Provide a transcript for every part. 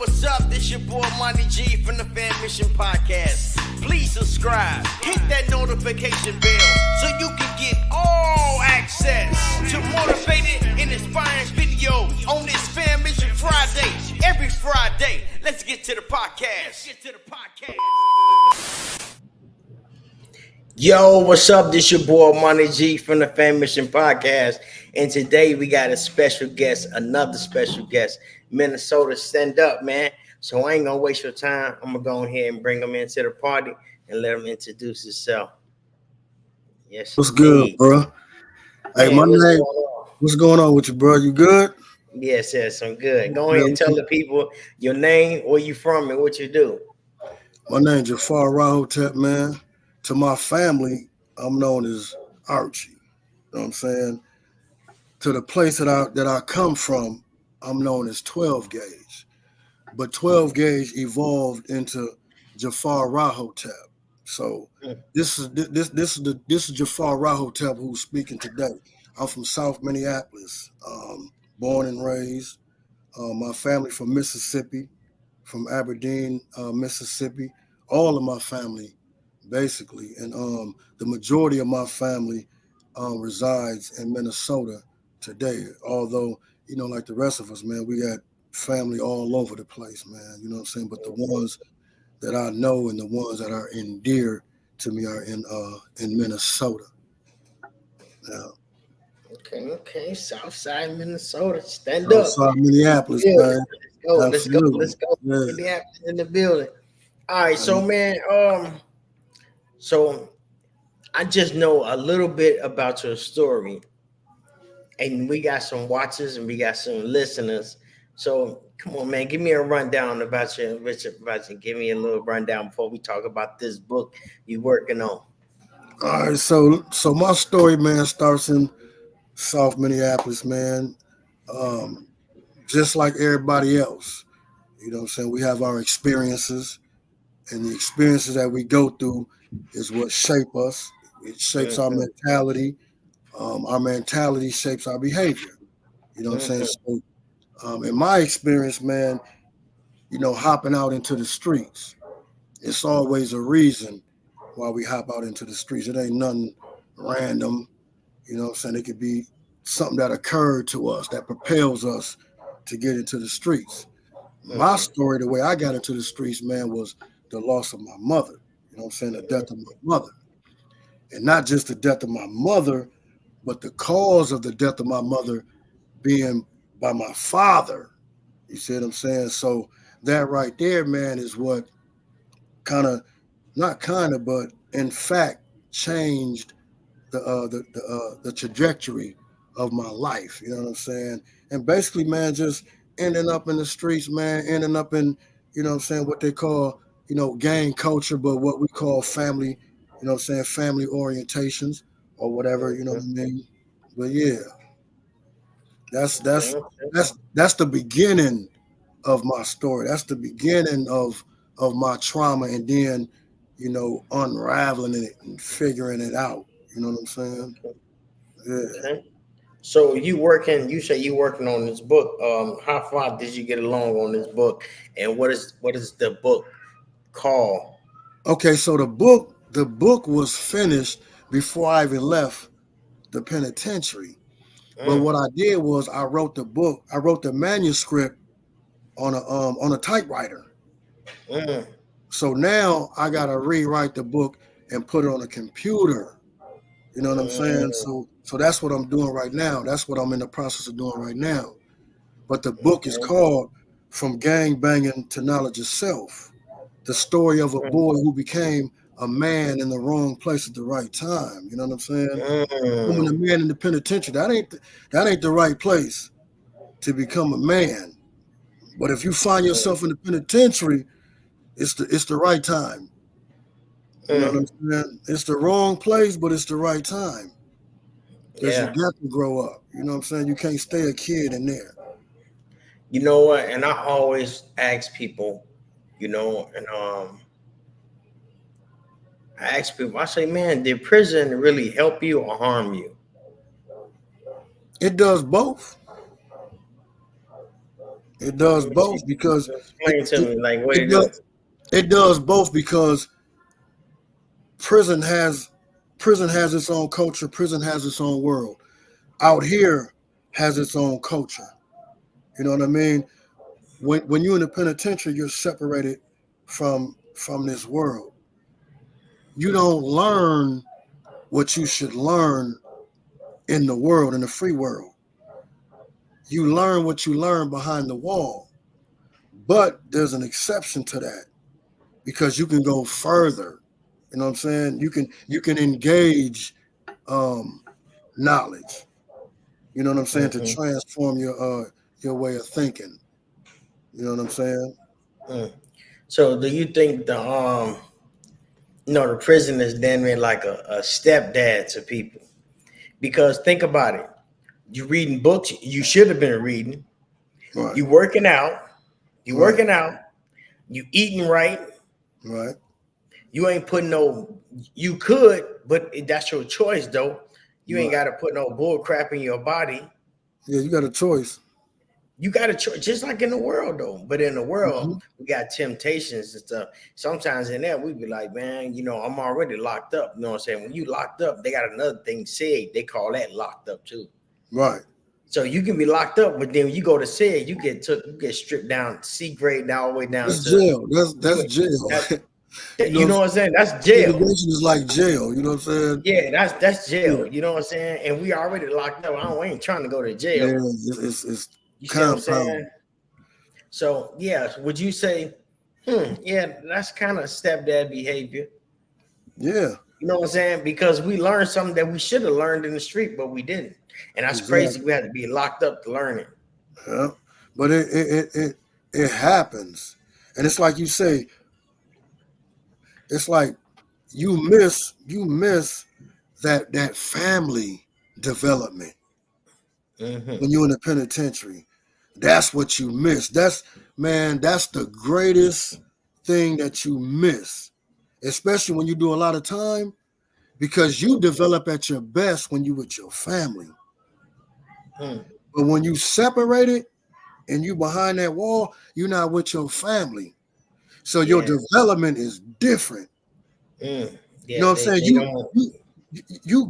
what's up? This your boy Monty G from the Fammission Podcast. Please subscribe, hit that notification bell so you can get all access to motivated and inspiring videos on this Fammission Friday. Every Friday. Let's get to the podcast. Yo, what's up? This your boy Monty G from the Fammission Podcast. And today we got a special guest, another special guest, Minnesota. Stand up, man. So I ain't gonna waste your time. I'm gonna go ahead and bring him into the party and let him introduce himself. Yes. What's good, bro? Hey, my name. What's going on with you, bro? You good? Yes, I'm good. Go ahead and tell the people your name, where you from, and what you do. My name Jafar Rahotep, man. To my family, I'm known as Archie. You know what I'm saying? To the place that I come from, I'm known as 12 gauge. But 12 gauge evolved into Jafar Rahotep. So this is Jafar Rahotep who's speaking today. I'm from South Minneapolis, born and raised. My family from Mississippi, from Aberdeen, Mississippi. All of my family, basically, and the majority of my family resides in Minnesota today. Although, you know, like the rest of us, man, we got family all over the place, man. You know what I'm saying? But the ones that I know and the ones that are endear to me are in Minnesota. Yeah. Okay. Southside Minnesota. Stand up. Southside Minneapolis, man. Let's go. Yeah. Minneapolis in the building. All right, so man, so I just know a little bit about your story. And we got some watchers and we got some listeners. So come on, man, give me a rundown about you. Give me a little rundown before we talk about this book you're working on. All right, so my story, man, starts in South Minneapolis, man. Just like everybody else. You know what I'm saying? We have our experiences, and the experiences that we go through is what shape us. It shapes our mentality. Our mentality shapes our behavior. You know what I'm saying? So, in my experience, man, you know, hopping out into the streets, it's always a reason why we hop out into the streets. It ain't nothing random. You know what I'm saying? It could be something that occurred to us that propels us to get into the streets. My story, the way I got into the streets, man, was the loss of my mother. You know what I'm saying? The death of my mother. And not just the death of my mother, but the cause of the death of my mother being by my father. You see what I'm saying? So that right there, man, is what but in fact changed the trajectory of my life. You know what I'm saying? And basically, man, just ending up in the streets, man, ending up in, you know what I'm saying, what they call, you know, gang culture, but what we call family, you know what I'm saying, family orientations or whatever, you know what I mean? But yeah, that's the beginning of my story. That's the beginning of my trauma, and then, you know, unraveling it and figuring it out. You know what I'm saying? Yeah. Okay. So you say you working on this book. How far did you get along on this book? And what is the book called? Okay, so the book was finished before I even left the penitentiary. But what I did was I wrote the manuscript on a typewriter. So now I gotta rewrite the book and put it on a computer. You know what I'm saying? So that's what I'm doing right now. That's what I'm in the process of doing right now. But the book is called From Gang Banging to Knowledge of Self. The story of a boy who became a man in the wrong place at the right time. You know what I'm saying? Becoming a man in the penitentiary, that ain't the right place to become a man. But if you find yourself in the penitentiary, it's the right time. You know what I'm saying? It's the wrong place, but it's the right time. Because you got to grow up. You know what I'm saying? You can't stay a kid in there. You know what? And I always ask people, you know, and I ask people, I say, man, did prison really help you or harm you? It does both. It does both because explain to me like what it it does, do. it does both because prison has its own culture. Prison has its own world. Out here has its own culture. You know what I mean? When you're in the penitentiary, you're separated from this world. You don't learn what you should learn in the world, in the free world. You learn what you learn behind the wall. But there's an exception to that because you can go further. You know what I'm saying? You can engage knowledge. You know what I'm saying? To transform your way of thinking. You know what I'm saying? So do you think the prison is then like a stepdad to people? Because think about it. You reading books you should have been reading. Right. You working out. You Right. working out. You eating right. Right. You ain't putting you could, but that's your choice though. You ain't got to put no bull crap in your body. Yeah, you got a choice. You got a choice, just like in the world though. But in the world, we got temptations and stuff. Sometimes in there, we be like, man, I'm already locked up. You know what I'm saying? When you locked up, they got another thing said. They call that locked up too. Right. So you can be locked up, but then when you go to SED, you get stripped down C grade now all the way down That's to jail. That's jail. You know what I'm saying? That's jail. Segregation is like jail. You know what I'm saying? Yeah, that's jail. You know what I'm saying? And we already locked up. We ain't trying to go to jail. Yeah, it's you see what I'm saying? So yeah, would you say, yeah, that's kind of stepdad behavior? Yeah. You know what I'm saying? Because we learned something that we should have learned in the street, but we didn't. And that's crazy. We had to be locked up to learn it. Yeah. But it happens. And it's like you say, it's like you miss that family development when you're in the penitentiary. That's what you miss. That's the greatest thing that you miss, especially when you do a lot of time, because you develop at your best when you with your family. But when you separated and you behind that wall, you're not with your family. So your development is different. You know what I'm saying? You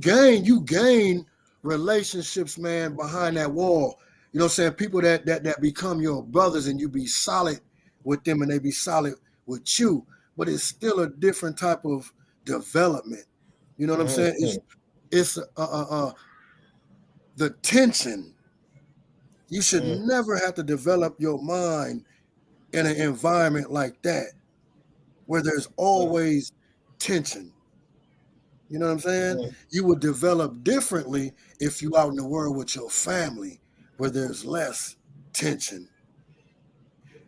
gain relationships, man, behind that wall. You know what I'm saying? People that become your brothers and you be solid with them and they be solid with you. But it's still a different type of development. You know what I'm saying? It's the tension. You should never have to develop your mind in an environment like that where there's always tension. You know what I'm saying? You would develop differently if you out in the world with your family where there's less tension.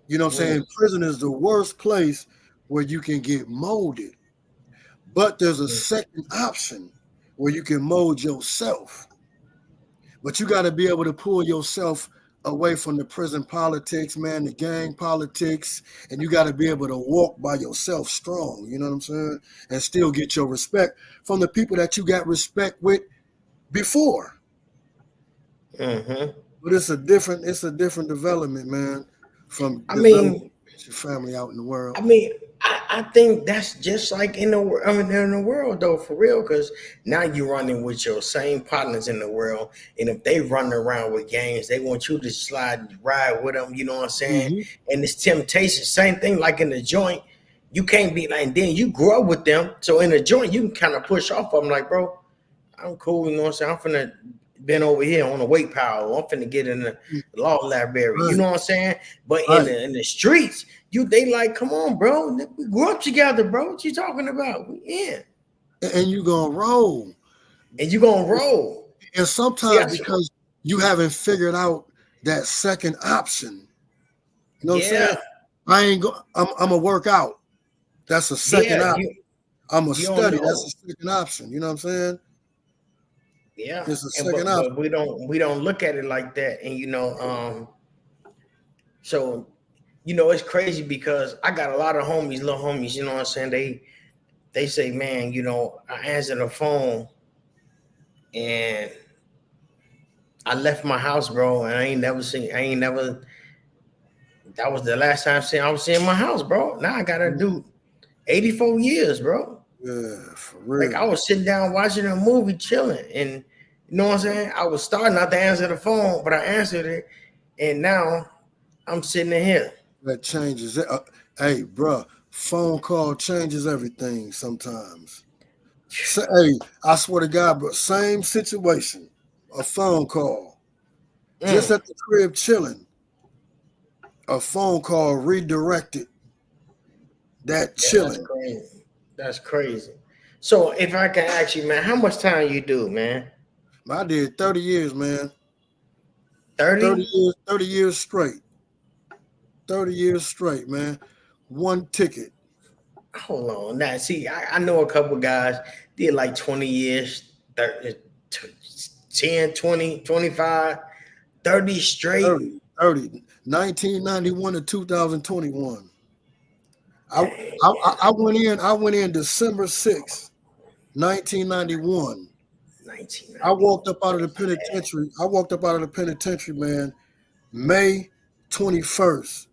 You know what I'm saying? Prison is the worst place where you can get molded. But there's a second option where you can mold yourself. But you got to be able to pull yourself away from the prison politics, man, the gang politics, and you got to be able to walk by yourself strong, you know what I'm saying? And still get your respect from the people that you got respect with before. But it's a different development, man, from your family out in the world. I think that's just like in the world though, for real, because now you're running with your same partners in the world, and if they running around with gangs, they want you to slide and ride with them. You know what I'm saying? And it's temptation. Same thing like in the joint. You can't be like, and then you grow up with them. So in the joint, you can kind of push off of them like, bro, I'm cool. You know what I'm saying? I'm finna been over here on the weight pile. I'm finna get in the law library. You know what I'm saying? But in the streets, they like, come on, bro. We grew up together, bro. What you talking about? And you gonna roll. And sometimes because you haven't figured out that second option. You know what I'm saying? I ain't go. I'm gonna work out. That's a second option. I'm gonna study. That's a second option. You know what I'm saying? Yeah, it's a second option. But we don't look at it like that, and so it's crazy because I got a lot of little homies. You know what I'm saying? They say, man, I answered the phone, and I left my house, bro, and I ain't never That was the last time I was seeing my house, bro. Now I gotta do 84 years, bro. Yeah, for real. Like I was sitting down watching a movie, chilling, and you know what I'm saying? I was starting not to answer the phone, but I answered it, and now I'm sitting in here. That changes it. Hey, bro, phone call changes everything sometimes. So, hey, I swear to God, bro, same situation. A phone call. Just at the crib chilling. A phone call redirected that chilling. That's crazy. So if I can ask you, man, how much time you do, man? I did 30 years, man. 30? 30 years straight. 30 years straight, man. One ticket. Hold on. Now, see, I know a couple guys did like 20 years, 30, 10, 20, 25, 30 straight. 30. 1991 to 2021. I went in December 6th, 1991. I walked up out of the penitentiary. Man, May 21st,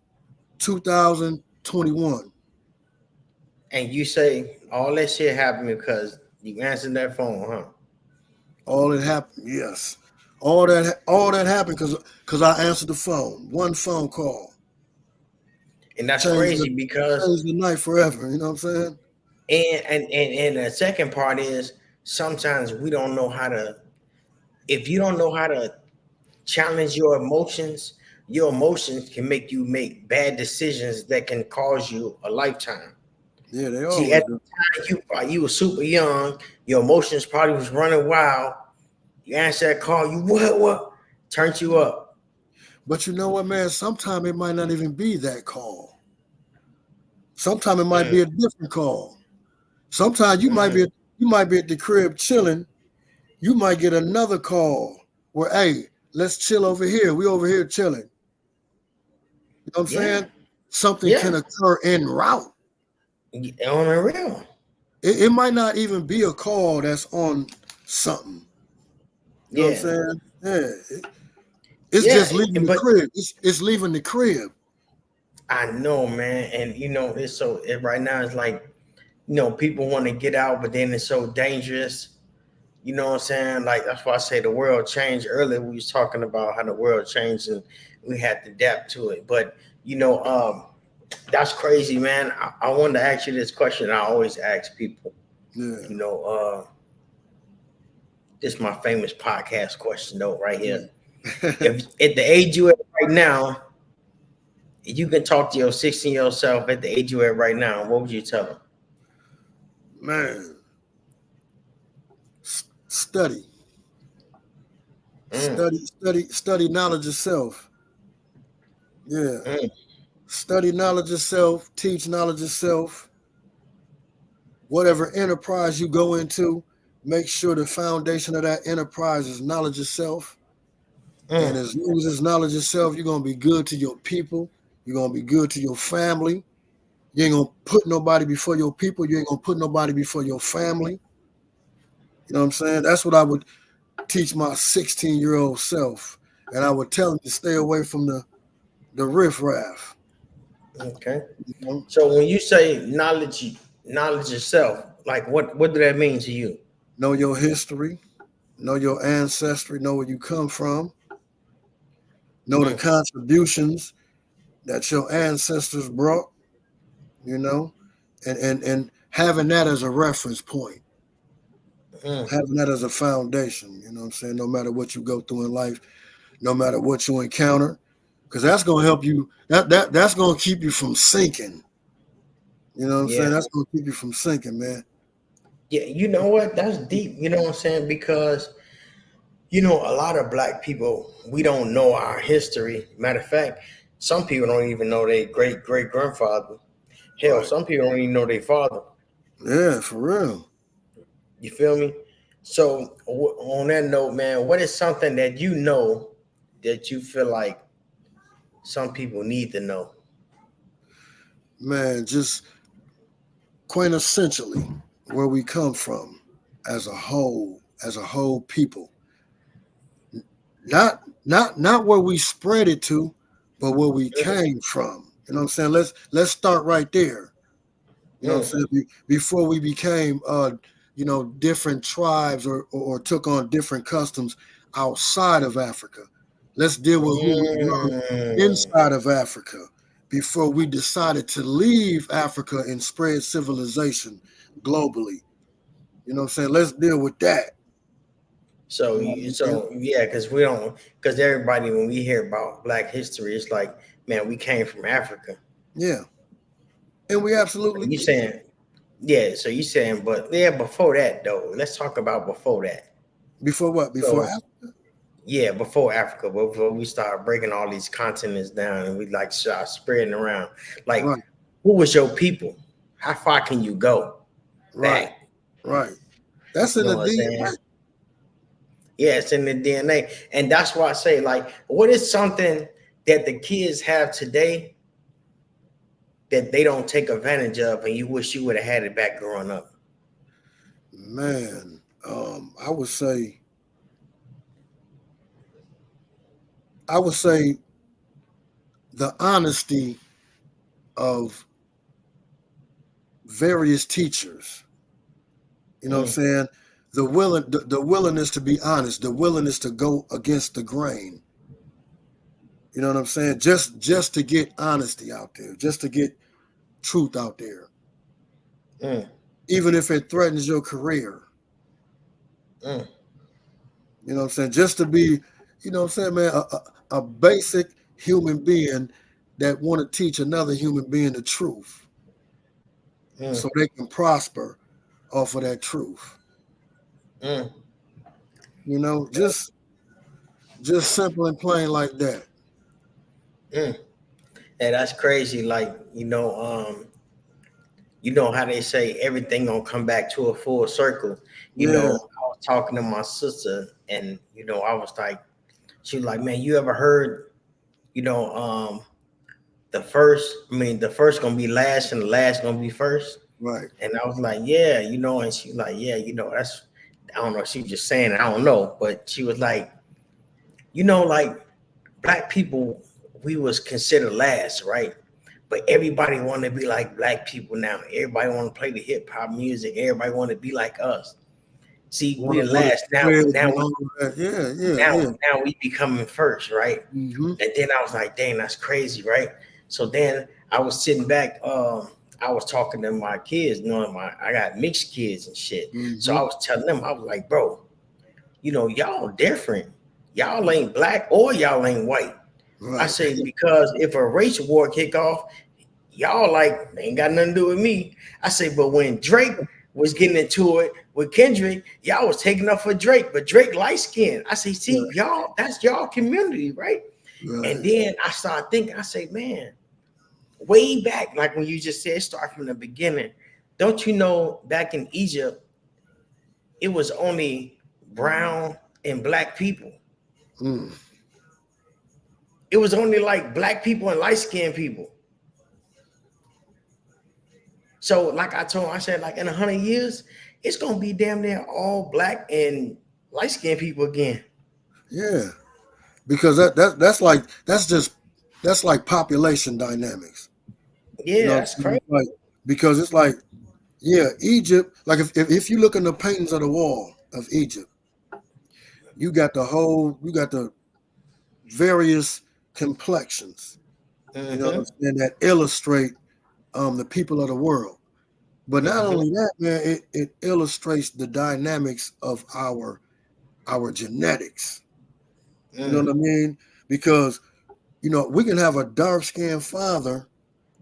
2021. And you say all that shit happened because you answered that phone, huh? All that happened, yes. All that happened because I answered the phone. One phone call. And that's crazy because changed the night forever. You know what I'm saying? And the second part is sometimes we don't know how to. If you don't know how to challenge your emotions can make you make bad decisions that can cause you a lifetime. Yeah, they are. See, at the time you were super young, your emotions probably was running wild. You answer that call, you what? Turned you up. But you know what, man? Sometimes it might not even be that call. Sometimes it might be a different call. Sometimes you might be at the crib chilling. You might get another call where, hey, let's chill over here. We over here chilling. You know what I'm saying? Something can occur en route. On the real. It might not even be a call that's on something. You know what I'm saying? Yeah. It's just leaving the crib. It's leaving the crib. I know, man. And you know, right now it's like, you know, people want to get out, but then it's so dangerous. You know what I'm saying? Like, that's why I say the world changed. Earlier we was talking about how the world changed and we had to adapt to it. But you know, that's crazy, man. I wanted to ask you this question I always ask people. Yeah. You know, this is my famous podcast question though, right here. If at the age you at right now, you can talk to your 16-year-old self at the age you at right now, what would you tell them? Man, study. Study knowledge of self. Yeah. Study knowledge of self, teach knowledge of self. Whatever enterprise you go into, make sure the foundation of that enterprise is knowledge of self. And as long as it's knowledge of self, you're going to be good to your people. You're going to be good to your family. You ain't going to put nobody before your people. You ain't going to put nobody before your family. You know what I'm saying? That's what I would teach my 16-year-old self. And I would tell him to stay away from the riffraff. Okay. You know? So when you say knowledge of self, like what do that mean to you? Know your history. Know your ancestry. Know where you come from. Know the contributions that your ancestors brought, you know, and having that as a reference point, having that as a foundation, you know what I'm saying? No matter what you go through in life, no matter what you encounter, because that's going to help you, that's going to keep you from sinking. You know what I'm saying? That's going to keep you from sinking, man. Yeah, you know what? That's deep, you know what I'm saying? Because you know, a lot of black people, we don't know our history. Matter of fact, some people don't even know their great-great-grandfather. Hell, some people don't even know their father. Yeah, for real. You feel me? So on that note, man, what is something that you know that you feel like some people need to know? Man, just quintessentially where we come from as a whole people. Not where we spread it to, but where we came from. You know what I'm saying? Let's start right there. You know what I'm saying? Before we became different tribes or took on different customs outside of Africa. Let's deal with who we were inside of Africa before we decided to leave Africa and spread civilization globally. You know what I'm saying? Let's deal with that. So, because everybody, when we hear about Black history, it's like, man, we came from Africa. Yeah. And we absolutely You saying, so you saying, but before that though, let's talk about before that. Before what? Before Africa? Yeah, before Africa, before we start breaking all these continents down and we like start spreading around. Like, who was your people? How far can you go? Right. Right. That's in the DNA. Yeah, it's in the DNA. And that's why I say, like, what is something that the kids have today that they don't take advantage of and you wish you would have had it back growing up? Man, I would say the honesty of various teachers. You know what I'm saying? The willingness to be honest, the willingness to go against the grain. You know what I'm saying? Just to get honesty out there, just to get truth out there. Even if it threatens your career. You know what I'm saying? Just to be, you know what I'm saying, man, a basic human being that want to teach another human being the truth. So they can prosper off of that truth. You know, just simple and plain like that. Yeah, that's crazy. Like, you know how they say everything gonna come back to a full circle. You know, I was talking to my sister, and I was like, she was like, man, you ever heard, the first gonna be last and the last gonna be first? Right. And I was like, yeah, and she was like, yeah, that's, I don't know, she was just saying it, I don't know, but she was like, like Black people, we was considered last, right? But everybody want to be like Black people now. Everybody want to play the hip hop music. Everybody want to be like us. See, we're last now. Now we becoming first, right? And then I was like, dang, that's crazy, right? So then I was sitting back. I was talking to my kids, I got mixed kids and shit. So I was telling them, I was like, bro, y'all different. Y'all ain't Black or y'all ain't white. Right. I say, because if a race war kick off, y'all like, ain't got nothing to do with me. I say, but when Drake was getting into it with Kendrick, y'all was taking up for Drake, but Drake light skinned. I say, see, y'all, that's y'all community, right? And then I started thinking, I say, man, way back, like when you just said, start from the beginning. Don't you know, back in Egypt, it was only brown and Black people. It was only like Black people and light-skinned people. So like I told him, I said, like in 100 years, it's going to be damn near all Black and light-skinned people again. Yeah. Because that's like population dynamics. Yeah, that's crazy. Like, because it's like, Egypt, like if you look in the paintings of the wall of Egypt, you got the various complexions, you know what I'm saying, that illustrate the people of the world. But not only that, man, it illustrates the dynamics of our genetics. You know what I mean? Because, we can have a dark-skinned father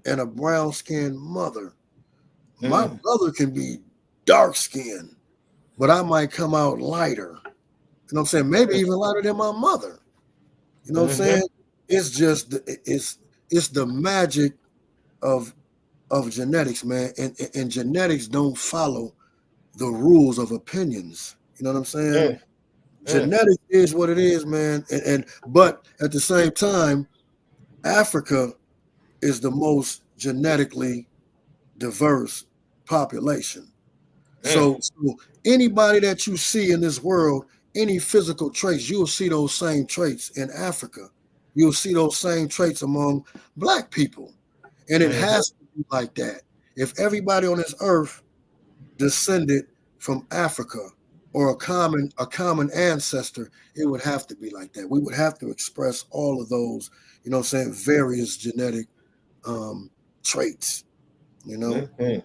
and a brown-skinned mother. My brother can be dark-skinned, but I might come out lighter. You know what I'm saying? Maybe even lighter than my mother. You know what I'm saying? It's just it's the magic of genetics, man. And genetics don't follow the rules of opinions. You know what I'm saying? Genetics is what it is, man. But at the same time, Africa is the most genetically diverse population. So anybody that you see in this world, any physical traits, you'll see those same traits in Africa you'll see those same traits among black people. And it Mhm. has to be like that. If everybody on this earth descended from Africa or a common ancestor, it would have to be like that. We would have to express all of those, various genetic traits, Mhm.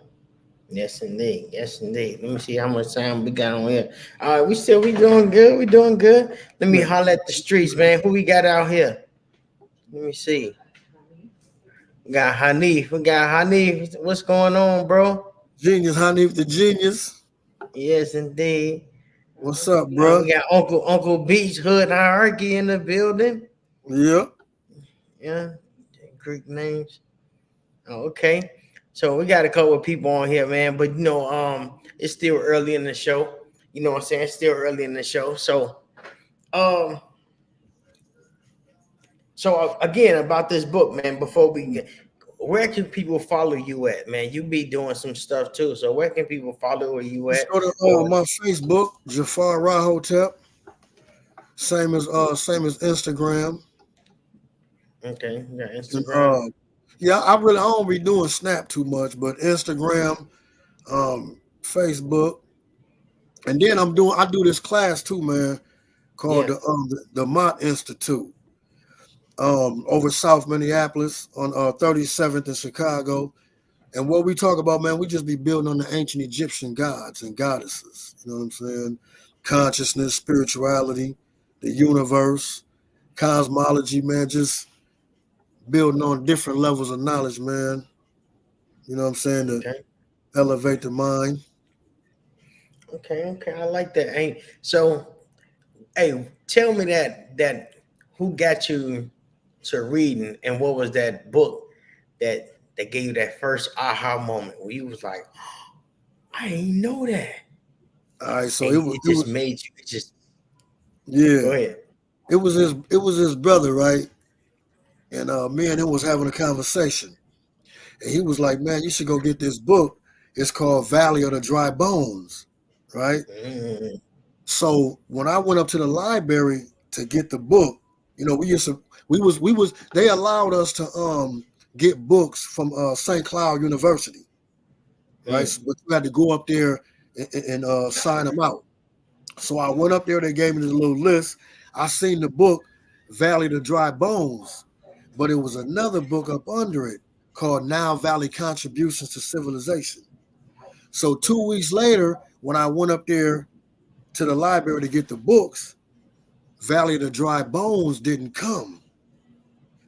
Yes, indeed. Yes, indeed. Let me see how much time we got on here. All right, we doing good. We doing good. Let me Yeah. holler at the streets, man. Who we got out here? Let me see. We got Hanif. What's going on, bro? Genius, Hanif the genius. Yes, indeed. What's up, bro? We got Uncle Beach Hood Hierarchy in the building. Yeah. Yeah, Greek names. Oh, okay. So we got a couple of people on here, man. But it's still early in the show. You know what I'm saying? It's still early in the show. Um, again about this book, man. Before we get, where can people follow you at, man? You be doing some stuff too. So where can people follow you Just at? go to my Facebook, Jafar Rahotep. Same as Instagram. Okay, you got And, Instagram. yeah, I don't be doing Snap too much, but Instagram, Facebook, and then I do this class too, man, called Yeah. the Mott Institute, over South Minneapolis on 37th in Chicago. And what we talk about, man, we just be building on the ancient Egyptian gods and goddesses. You know what I'm saying? Consciousness, spirituality, the universe, cosmology, man, just building on different levels of knowledge, man. You know what I'm saying? To Okay. elevate the mind. Okay. I like that. Hey, tell me that who got you to reading, and what was that book that gave you that first aha moment where you was like, I didn't know that. All right, so And it just made you just yeah, go ahead. it was his brother, right? And me and him was having a conversation, and he was like, "Man, you should go get this book. It's called Valley of the Dry Bones, right?" Mm, So when I went up to the library to get the book, they allowed us to get books from St. Cloud University, right? mm, So, but you had to go up there and sign them out. So I went up there. They gave me this little list. I seen the book Valley of the Dry Bones, but it was another book up under it called Now Valley Contributions to Civilization. So 2 weeks later, when I went up there to the library to get the books, Valley of the Dry Bones didn't come.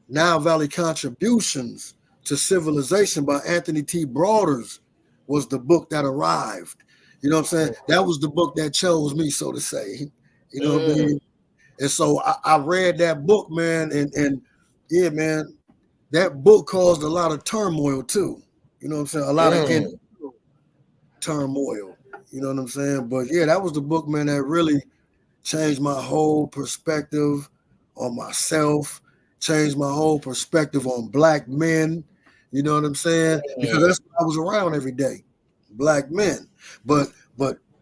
Now Valley Contributions to Civilization by Anthony T. Broaders was the book that arrived. You know what I'm saying? That was the book that chose me, so to say. You know what I mm, mean? And so I read that book, man, and yeah, man, that book caused a lot of turmoil too. You know what I'm saying? A lot of mm, turmoil. You know what I'm saying? But yeah, that was the book, man, that really changed my whole perspective on myself, changed my whole perspective on black men. You know what I'm saying? Because mm, that's what I was around every day, black men. But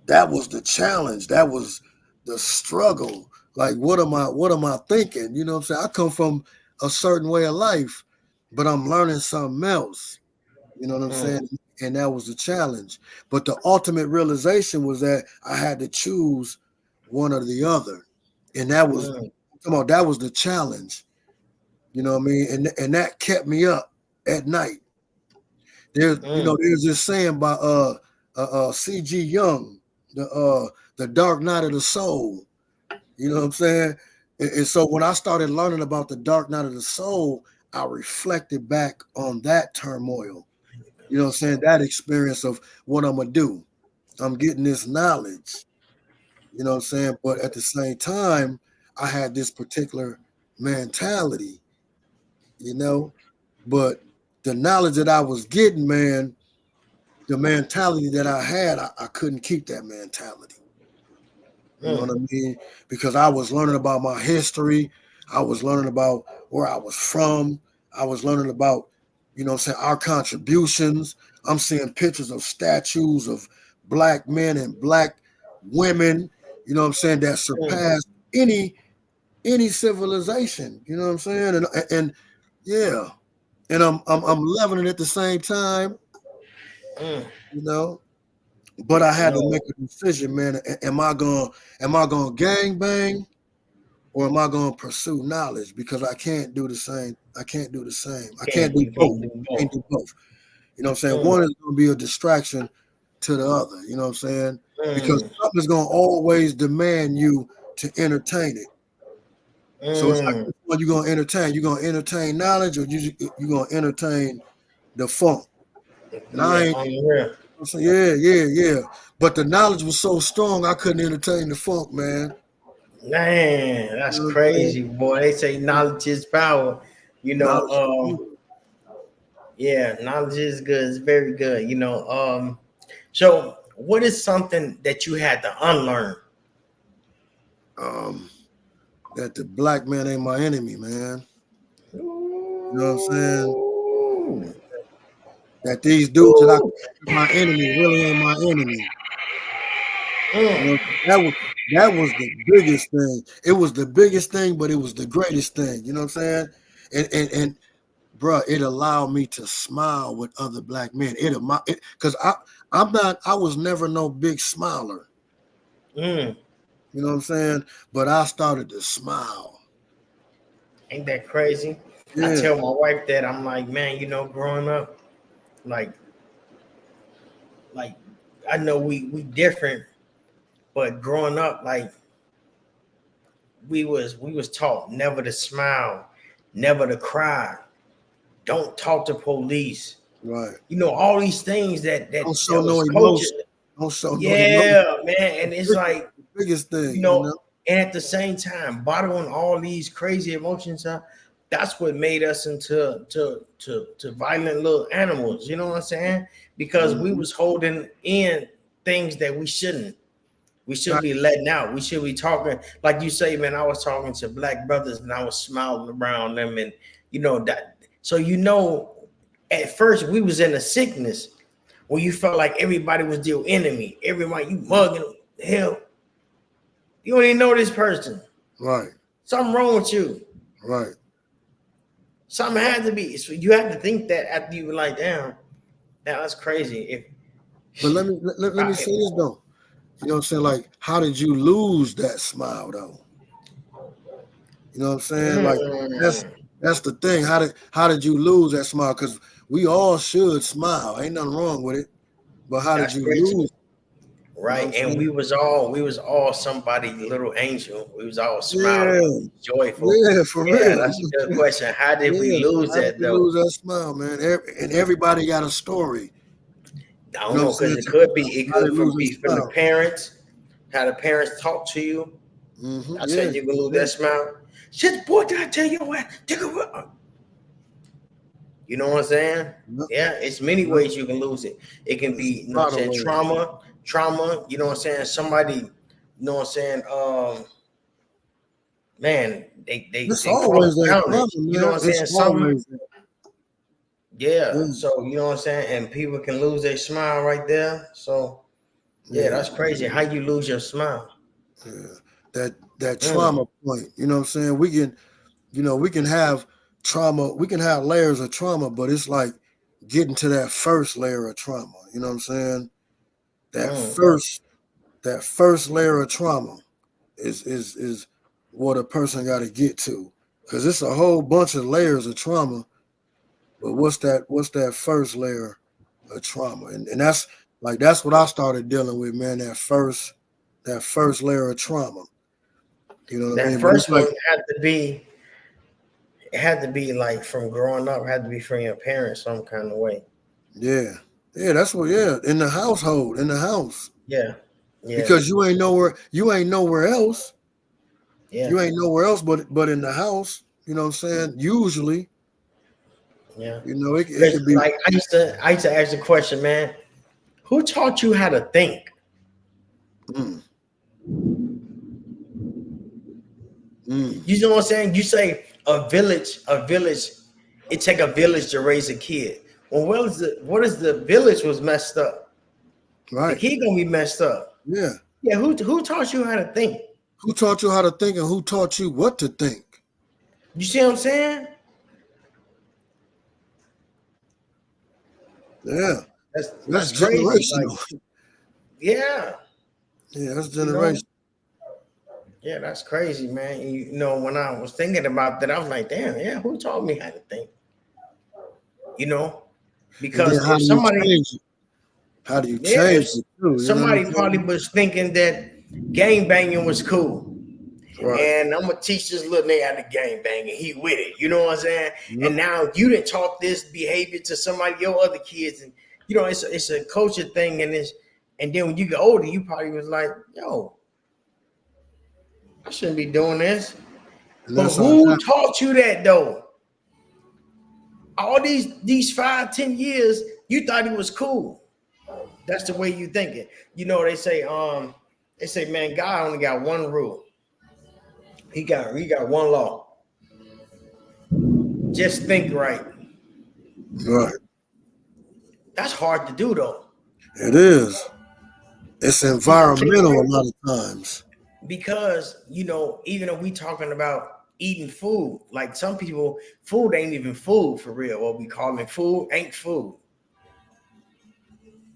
that was the challenge. That was the struggle. Like, what am I thinking? You know what I'm saying? I come from a certain way of life, but I'm learning something else. You know what I'm mm, saying? And that was the challenge. But the ultimate realization was that I had to choose one or the other. And that was mm, that was the challenge. You know what I mean? And that kept me up at night. mm. There's this saying by C.G. Young, the Dark Night of the Soul. You know what I'm saying? And so when I started learning about the Dark Night of the Soul, I reflected back on that turmoil. You know what I'm saying? That experience of what I'm gonna do. I'm getting this knowledge. You know what I'm saying? But at the same time, I had this particular mentality, you know. But the knowledge that I was getting, man, the mentality that I had, I couldn't keep that mentality. You know what I mean? Because I was learning about my history. I was learning about where I was from. I was learning about, you know what I'm saying, our contributions. I'm seeing pictures of statues of black men and black women, you know what I'm saying, that Mm, surpass any any civilization. You know what I'm saying? And yeah, and I'm loving it at the same time. Mm. You know, but I had to No. make a decision, man. Am I going gang bang, or am I going to pursue knowledge? Because I can't do the same. I can't do the same. I can't do You both. can't do I can't both. do both. You know what I'm saying? Mm. One is going to be a distraction to the other. You know what I'm saying? Because Mm. something's going to always demand you to entertain it. So it's like, Mm. which one you going to entertain? You going to entertain knowledge, or you going to entertain the funk? And I Yeah, ain't. on the real. I said, yeah. But the knowledge was so strong, I couldn't entertain the funk, man. Man, You that's know what I'm saying? crazy, boy. They say knowledge is power. You know, Knowledge is good. yeah, knowledge is good. It's very good. You know, so what is something that you had to unlearn? That the black man ain't my enemy, man. You know what I'm saying? Ooh. That these dudes that I Ooh. consider my enemy really ain't my enemy. You Mm. know, that was the biggest thing. It was the biggest thing, but it was the greatest thing. You know what I'm saying? And bruh, it allowed me to smile with other black men. Because I was never no big smiler. Mm. You know what I'm saying? But I started to smile. Ain't that crazy? I Yeah, tell my wife that I'm like, man, you know, growing up, like like I know we different, but growing up, like we was taught never to smile, never to cry, don't talk to police. right. You know, all these things that Don't that show that no was culture. emotion. Don't show no emotion. Yeah, man. And it's like, The biggest you thing, you know, know. and at the same time, bottling all these crazy emotions up, that's what made us into to violent little animals. You know what I'm saying? Because we Mhm. was holding in things that we shouldn't. We should be letting out. We should be talking, like you say, man. I was talking to black brothers and I was smiling around them, and you know that. So you know, at first we was in a sickness where you felt like everybody was your enemy. Everybody you mugging them. Hell, you don't even know this person. Right, Something wrong with you. right. Something had to be. So you have to think that after you were like, damn, that's crazy. But If let me say this though. You know what I'm saying? Like, how did you lose that smile though? You know what I'm saying? Like, that's mm, that's the thing. How did you lose that smile? Because we all should smile. Ain't nothing wrong with it. But how did that's you great. lose? You know what I'm Right, and saying? we was all somebody little angel. We was all smiling, Yeah, joyful. yeah, for Yeah, real. that's a good question. How did we Yeah. So lose how did that you though? lose that smile, man? And everybody got a story. I You don't know what I'm know, because saying? it could be it How they could lose be their from the smile. parents, how the parents talk to you. I Yeah, said you can lose yeah. that smile. Shit, boy, did I tell you what? You know what I'm saying? Yep, Yeah, it's many yep. ways you can lose it. It can There's be, you a know what I'm lot of saying, ways. trauma, you know what I'm saying? Somebody, you know what I'm saying, man, It's they cross always that trauma, boundaries. You know man. what I'm It's saying? Some always that. yeah. Yeah, So you know what I'm saying? And people can lose their smile right there. So yeah, yeah, that's crazy. How you lose your smile? yeah. That Mm, trauma point. You know what I'm saying? We can have trauma. We can have layers of trauma, but it's like getting to that first layer of trauma. You know what I'm saying? That mm. first that first layer of trauma is what a person got to get to, because it's a whole bunch of layers of trauma. But what's that first layer of trauma? And that's what I started dealing with, man. That first layer of trauma. You know what I That mean? But it's first one like, had to be like from growing up, had to be from your parents some kind of way. yeah, yeah, that's what, yeah, in the household, in the house, Yeah. Yeah. because you ain't nowhere else. Yeah. You ain't nowhere else but in the house. You know what I'm saying? Usually, Yeah. it Because could be. like I used to ask the question, man, who taught you how to think? Mm, mm, You know what I'm saying? You say a village, it take a village to raise a kid. Well, what is the village was messed up? The right. kid gonna be messed up. Yeah. Yeah, who taught you how to think? Who taught you how to think and who taught you what to think? You see what I'm saying? Yeah. That's crazy. Like, generational. yeah. Yeah, that's generational. Yeah, that's crazy, man. You know, when I was thinking about that, I was like, damn, yeah, who taught me how to think? You know, because how if do somebody, you change it? How do you yeah, change it too? somebody probably was thinking that gang banging was cool. Right. And I'm gonna teach this little nigga how to gang bang, and he with it. You know what I'm saying? Yep. And now you didn't taught this behavior to somebody, your other kids, and you know it's a culture thing, and then when you get older, you probably was like, yo, I shouldn't be doing this. But who taught you that though? All these 5-10 years, you thought it was cool. That's the way you think it. You know, they say, man, God only got one rule. He got one law. Just think right. Right. That's hard to do though. It is. It's environmental a lot of times. Because, you know, even if we talking about eating food, like some people, food ain't even food for real. What we calling food ain't food.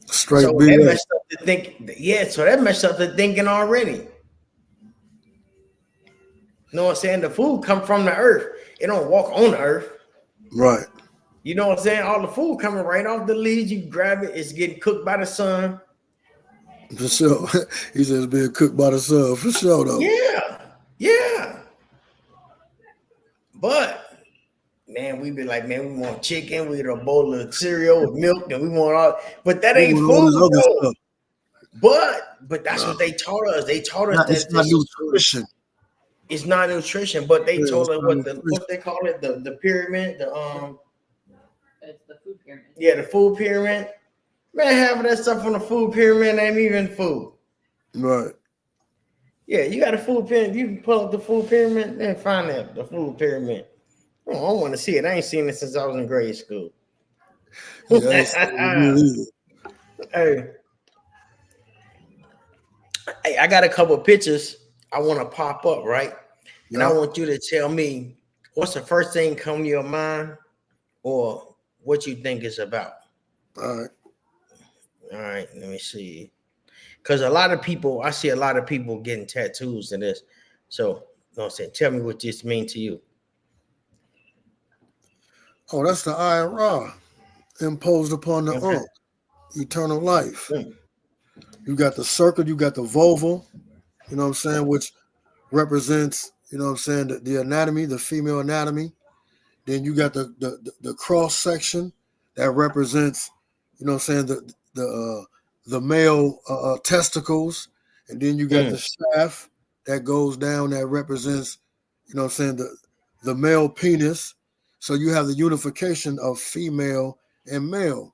Straight so BS. that messed up the thinking. Yeah, so that messed up the thinking already. You know what I'm saying? The food come from the earth. It don't walk on the earth. Right. You know what I'm saying? All the food coming right off the leaves. You grab it. It's getting cooked by the sun. For sure. He says being cooked by the sun. For sure, though. Yeah. Yeah. But, man, we be like, man, we want chicken. We get a bowl of cereal with milk. And we want all. But that ain't food, though. But that's what they taught us. They taught us that it's not nutrition. It's not nutrition, but they told us what they call it, the pyramid, It's the food pyramid. Yeah, the food pyramid. Man, half of that stuff on the food pyramid ain't even food. Right. Yeah, you got a food pyramid. You can pull up the food pyramid and find that the food pyramid. Oh, I want to see it. I ain't seen it since I was in grade school. Yeah, Hey, I got a couple of pictures I want to pop up, right? And I want you to tell me what's the first thing come to your mind or what you think it's about. All right, let me see. Because I see a lot of people getting tattoos in this. So, you know what I'm saying? Tell me what this means to you. Oh, that's the Eye of Ra imposed upon the earth. Eternal life. You got the circle, you got the volva, you know what I'm saying, which represents, you know what I'm saying, the anatomy, the female anatomy. Then you got the cross section that represents, you know what I'm saying, the male testicles. And then you got the shaft that goes down that represents, you know what I'm saying, the male penis. So you have the unification of female and male.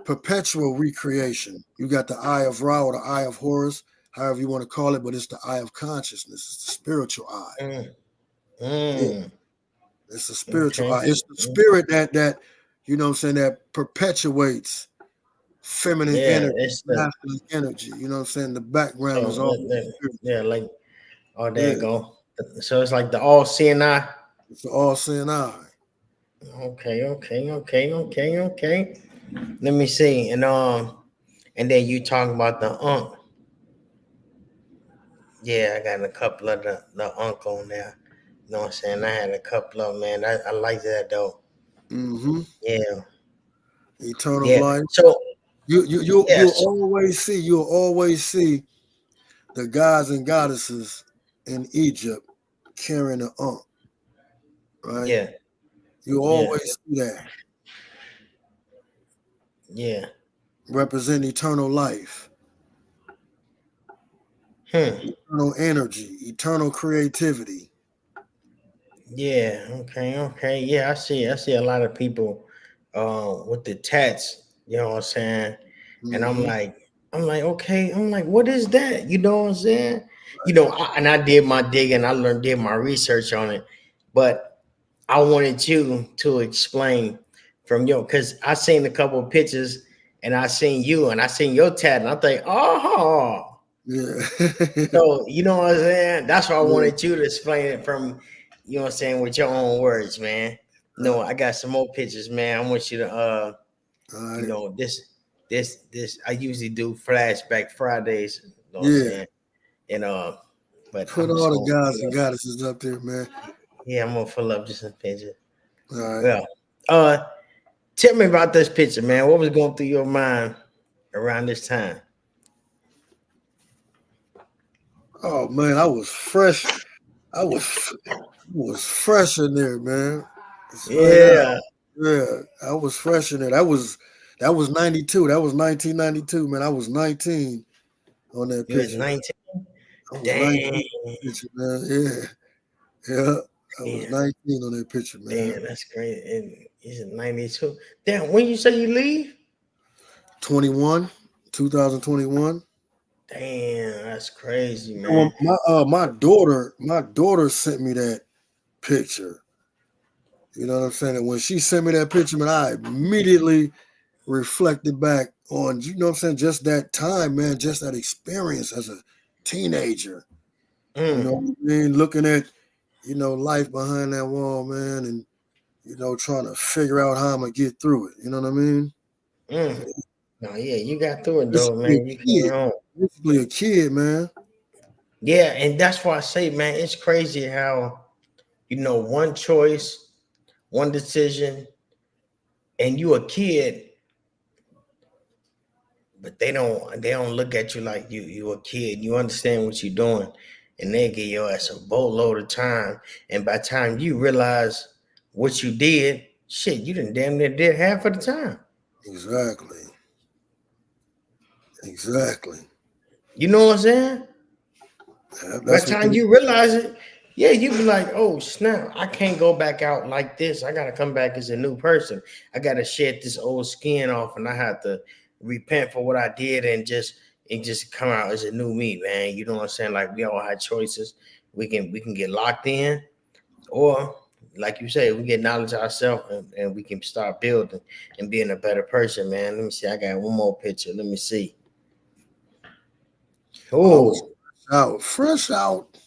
Perpetual recreation. You got the Eye of Ra or the Eye of Horus, however you want to call it, but it's the eye of consciousness. It's the spiritual eye. Yeah. It's the spiritual eye. It's the spirit that you know what I'm saying, that perpetuates feminine energy, masculine energy. You know what I'm saying? The background is all like, oh, there you go. So it's like the all-seeing eye. It's the all-seeing eye. Okay. Let me see. And then you talking about the Ankh. Yeah, I got a couple of the Ankh on there. You know what I'm saying? I had a couple of them, man. I like that though. Mm-hmm. Yeah. Eternal life. So you'll always see the gods and goddesses in Egypt carrying the Ankh. Right? Yeah. You always see that. Yeah. Represent eternal life. Eternal energy, eternal creativity. Yeah, okay. Yeah, I see a lot of people with the tats, you know what I'm saying? Mm-hmm. And I'm like, okay, what is that? You know what I'm saying? You know, I did my digging, did my research on it, but I wanted you to explain from because I seen a couple of pictures and I seen you and I seen your tat and I think, oh, Yeah. So you know what I'm saying? That's why I Yeah. wanted you to explain it from, you know what I'm saying, with your own words, man. No, I got some more pictures, man. I want you to All you right. know, this I usually do flashback Fridays, you know what I'm Yeah. saying? And but Put I'm just all the gonna gods pull and up. goddesses up there, man. Yeah, I'm gonna pull up just a picture. All right. Well, tell me about this picture, man. What was going through your mind around this time? Oh man, I was fresh. I was fresh in there, man. Straight out. Yeah, Yeah, I was fresh in there. That was 92. That was 1992, man. I was 19 on that you was picture. 19. I was 19 Dang, on that picture, man. Yeah. Yeah. I was damn, 19 on that picture, man. damn, that's great. And he's in 92. Damn, when you say you leave? 21, 2021. Damn, that's crazy, Well, man. my daughter sent me that picture. You know what I'm saying? And when she sent me that picture, man, I immediately reflected back on, you know what I'm saying, just that time, man, just that experience as a teenager. You know Mm, what I mean? Looking at, life behind that wall, man, and trying to figure out how I'm gonna get through it. You know what I mean? mm. No, yeah, you got through it though, Basically man. a You came kid. home. Basically a kid, man. Yeah, and that's why I say, man, it's crazy how one choice, one decision, and you a kid, but they don't look at you like you a kid. You understand what you're doing, and they give your ass a boatload of time. And by the time you realize what you did, shit, you done damn near did half of the time. Exactly. Exactly. You know what I'm saying? By the That's what time you realize it, yeah, you be like, oh snap, I can't go back out like this. I gotta come back as a new person. I gotta shed this old skin off, and I have to repent for what I did and just come out as a new me, man. You know what I'm saying? Like we all had choices. We can get locked in, or like you say, we get knowledge ourselves and we can start building and being a better person, man. Let me see. I got one more picture. Let me see. I was Oh, out, fresh out.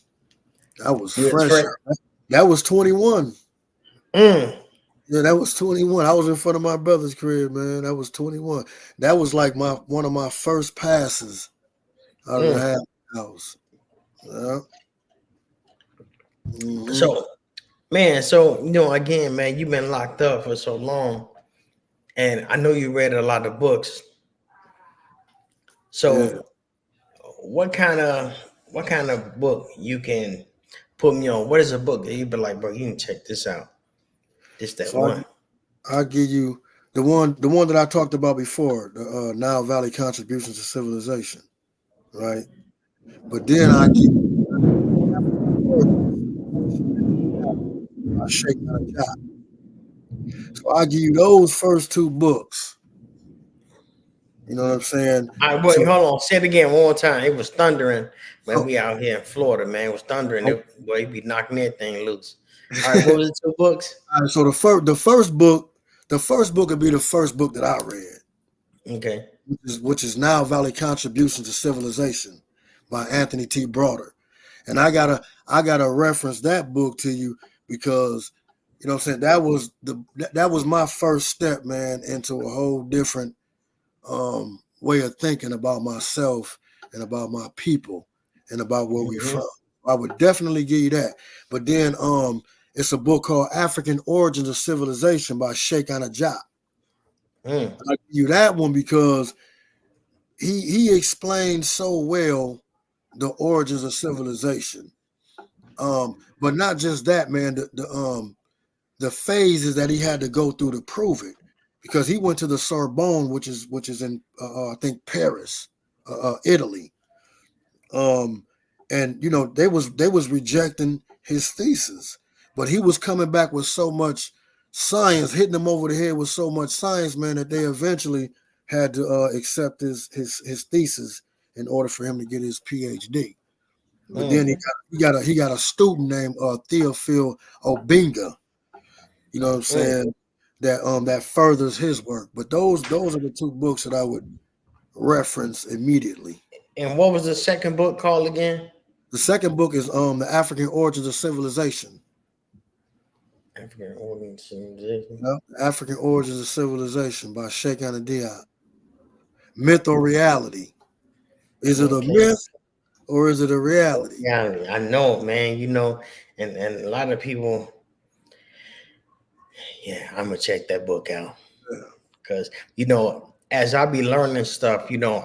I was you was fresh fresh. out. That was 21. Mm, Yeah, that was 21. I was in front of my brother's crib, man. That was 21. That was like one of my first passes out of the mm. house. Yeah. Hmm. So, man, so again, man, you've been locked up for so long, and I know you read a lot of books. Yeah. So, what kind of book you can put me on? What is a book that you be like, bro? You can check this out. This that So one. I give you the one that I talked about before, the Nile Valley Contributions to Civilization, right? But then I give I shake out a job. So I give you those first two books. You know what I'm saying? All right, wait, So, hold on. Say it again one more time. It was thundering when so we out here in Florida, man. It was thundering. oh, Boy, he be knocking everything loose. All right, what was the two books? all right, so the first book would be the first book that I read, Okay. which is Nile Valley Contributions to Civilization by Anthony T. Broader. And I gotta reference that book to you because what I'm saying, that was my first step, man, into a whole different way of thinking about myself and about my people and about where we Mhm. from. I would definitely give you that. But then it's a book called African Origins of Civilization by Sheikh Anajat. Mm. I give you that one because he explained so well the origins of civilization. But not just that, man. The phases that he had to go through to prove it, because he went to the Sorbonne, which is in I think Paris, Italy, and they was rejecting his thesis, but he was coming back with so much science, hitting them over the head with so much science, man, that they eventually had to accept his thesis in order for him to get his PhD. But then Mm. he got a student named Theophile Obinga. You know what I'm Mm. saying? That furthers his work. But those are the two books that I would reference immediately. And what was the second book called again? The second book is the African Origins of Civilization. African Origins of Civilization. Yep. African Origins of Civilization by Sheikh Anta Diop. Myth or reality? Is it a myth or is it a reality? Yeah, I know, man. You know, and a lot of people. Yeah, I'm gonna check that book out because you know, as I be learning stuff, you know,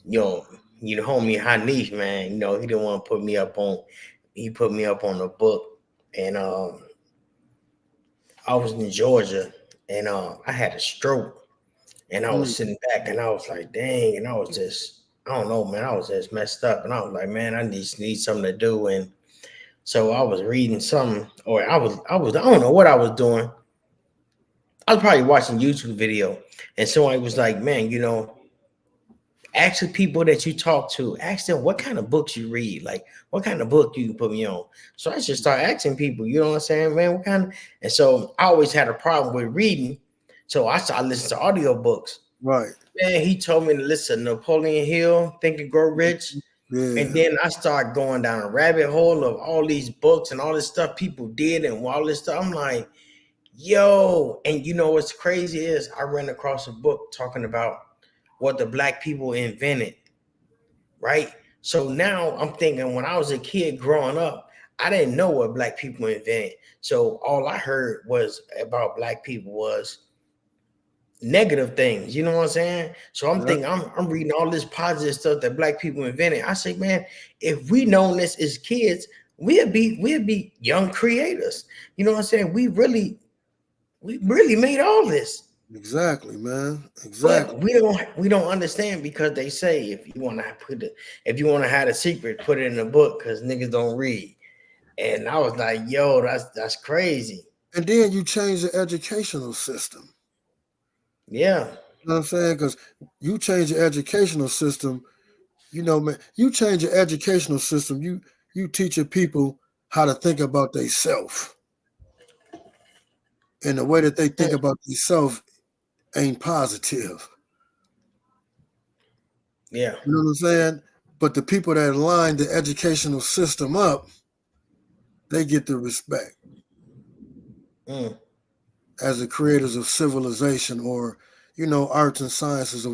homie Hanif, man, you know, he didn't want to put me up on. He put me up on the book, and I was in Georgia, and I had a stroke, and I was sitting back, and I was like, dang, and I was just, I don't know, man, I was just messed up, and I was like, man, I need something to do, and so I was reading something, or I don't know what I was doing. I was probably watching YouTube video, and somebody was like, man, you know, ask the people that you talk to, ask them what kind of books you read, like what kind of book you put me on. So I just started asking people, you know what I'm saying, man, what kind of, and so I always had a problem with reading. So I started listening to audiobooks. Right. Man, he told me to listen to Napoleon Hill, Think and Grow Rich. Yeah. And then I started going down a rabbit hole of all these books and all this stuff people did and all this stuff. I'm like, yo, and you know what's crazy is I ran across a book talking about what the black people invented, right? So now I'm thinking when I was a kid growing up, I didn't know what black people invented. So all I heard was about black people was negative things, you know what I'm saying? So I'm thinking I'm reading all this positive stuff that black people invented. I say, man, if we known this as kids, we'd be young creators. You know what I'm saying? We really made all this. Exactly, man. Exactly. But we don't understand because they say if you want to have a secret, put it in a book because niggas don't read. And I was like, yo, that's crazy. And then you change the educational system. Yeah. You know what I'm saying? Because you change the educational system, you know, man, you change your educational system, you teaching people how to think about themselves. And the way that they think about themselves ain't positive. Yeah. You know what I'm saying? But the people that line the educational system up, they get the respect. As the creators of civilization or, you know, arts and sciences or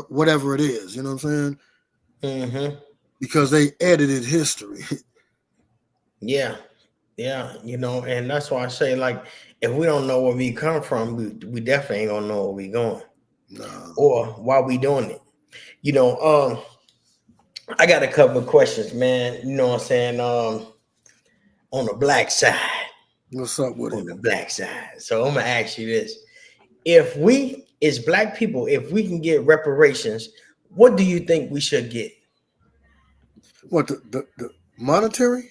whatever it is, you know what I'm saying? Mm-hmm. Because they edited history. Yeah, you know, and that's why I say, like, if we don't know where we come from, we definitely ain't gonna know where we going. No. Or why we doing it. You know, I got a couple of questions, man. You know what I'm saying? On the black side. What's up with it? On the black side. So I'm gonna ask you this. If we, as black people, if we can get reparations, what do you think we should get? What, the monetary?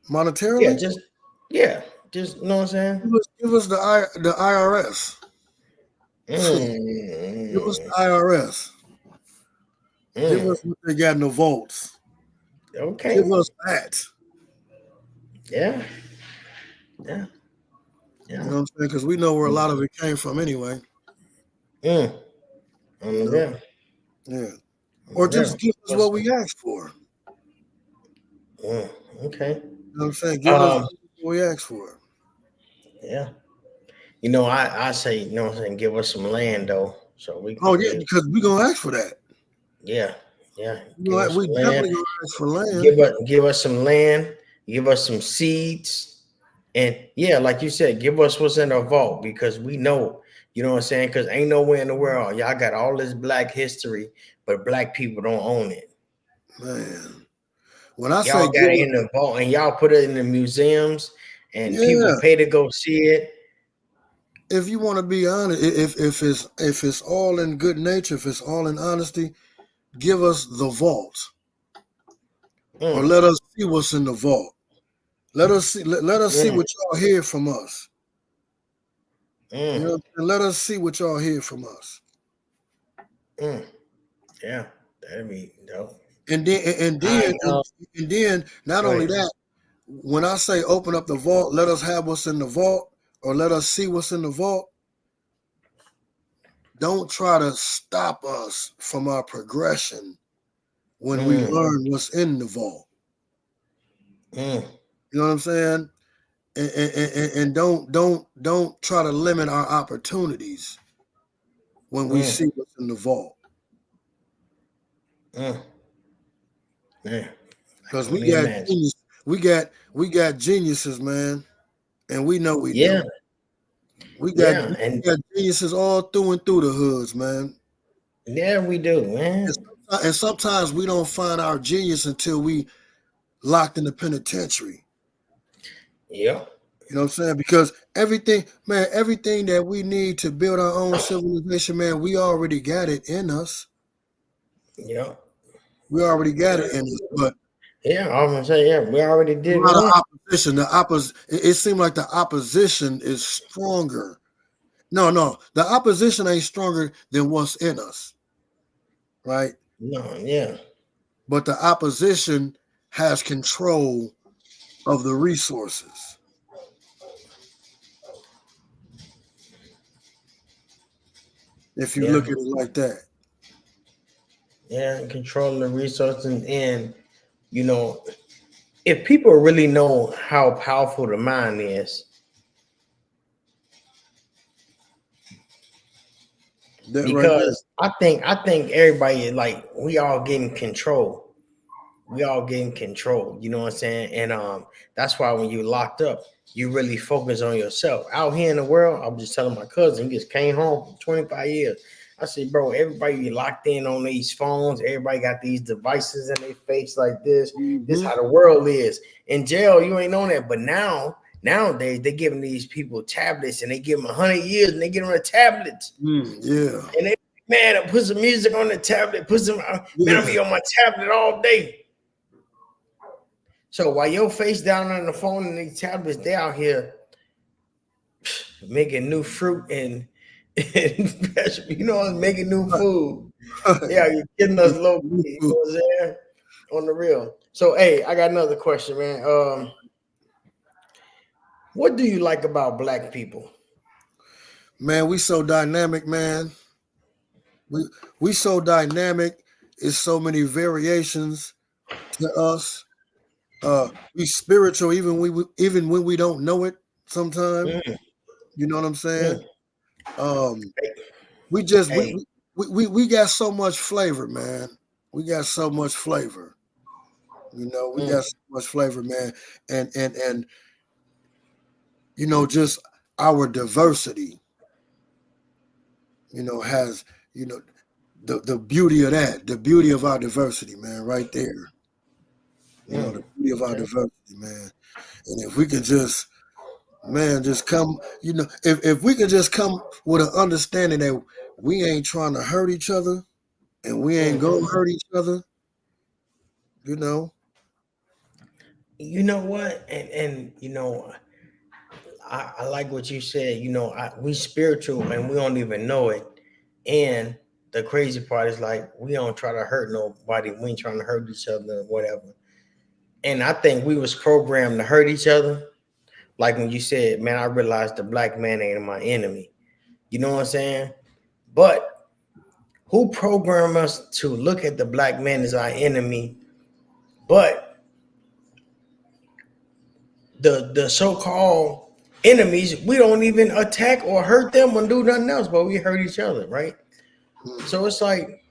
Monetarily? Yeah, just you know what I'm saying? Give us the IRS. Give us the IRS. Give us what they got in the vaults. Okay. Give us that. Yeah. You know what I'm saying? Because we know where a lot of it came from anyway. Yeah. Or just give us what we asked for. Okay. You know what I'm saying? Give us what we asked for. Yeah. You know, I say, you know what I'm saying, give us some land though. So we because we're gonna ask for that. Yeah. We definitely gonna ask for land. Give us some land, give us some seeds, and like you said, give us what's in our vault because we know, you know what I'm saying? Because ain't nowhere in the world y'all got all this black history, but black people don't own it. Man, when I y'all say got it in the vault and y'all put it in the museums and people pay to go see it. If you want to be honest, if it's all in good nature, if it's all in honesty, give us the vault, or let us see what's in the vault. Let us see. Let us see what y'all hear from us. You know, let us see what y'all hear from us. Yeah, that'd be dope. And then, not only that, when I say open up the vault, let us have what's in the vault, or let us see what's in the vault. don't try to stop us from our progression when we learn what's in the vault. You know what I'm saying? And don't try to limit our opportunities when we see what's in the vault. Because we got geniuses, man, and we know we do. We got geniuses all through and through the hoods, man. Yeah, we do, man. And sometimes we don't find our genius until we locked in the penitentiary. Yeah. You know what I'm saying? Because everything that we need to build our own civilization, man, we already got it in us. Yeah. We already got it in us, but yeah, I was gonna say, we already did a lot of opposition. It seemed like the opposition is stronger. No, the opposition ain't stronger than what's in us, right? No, yeah. But the opposition has control of the resources. If you look at it like that. Yeah, controlling the resources, and you know, if people really know how powerful the mind is, because I think everybody, like, we all getting control. We all getting control. You know what I'm saying? And that's why when you locked up, you really focus on yourself. Out here in the world, I'm just telling my cousin, he just came home for 25 years. I said, bro, everybody locked in on these phones. Everybody got these devices in their face like this. This is how the world is. In jail, you ain't known that. But nowadays, they're giving these people tablets, and they give them 100 years, and they give them a tablet. Yeah. And they, man, I put some music on the tablet. Man, I'll be on my tablet all day. So while your face down on the phone and these tablets, they out here making new fruit and you know, making new food. Yeah, you're getting us low key, you know what I'm saying? On the real. So, hey, I got another question, man. What do you like about Black people? Man, we so dynamic, man. We so dynamic. It's so many variations to us. We spiritual even when we don't know it sometimes. You know what I'm saying? We got so much flavor, man. We got so much flavor. You know, we got so much flavor, man. And you know, just our diversity, you know, has, you know, the beauty of that, the beauty of our diversity, man, right there. You know, the beauty of our diversity, man. And if we could just come, you know, if we could just come with an understanding that we ain't trying to hurt each other and we ain't gonna hurt each other, you know. You know what? And you know, I like what you said. You know, we spiritual and we don't even know it. And the crazy part is, like, we don't try to hurt nobody. We ain't trying to hurt each other or whatever. And I think we was programmed to hurt each other. Like when you said, man, I realized the Black man ain't my enemy. You know what I'm saying? But who programmed us to look at the Black man as our enemy? But the so-called enemies, we don't even attack or hurt them or do nothing else, but we hurt each other, right? So it's like,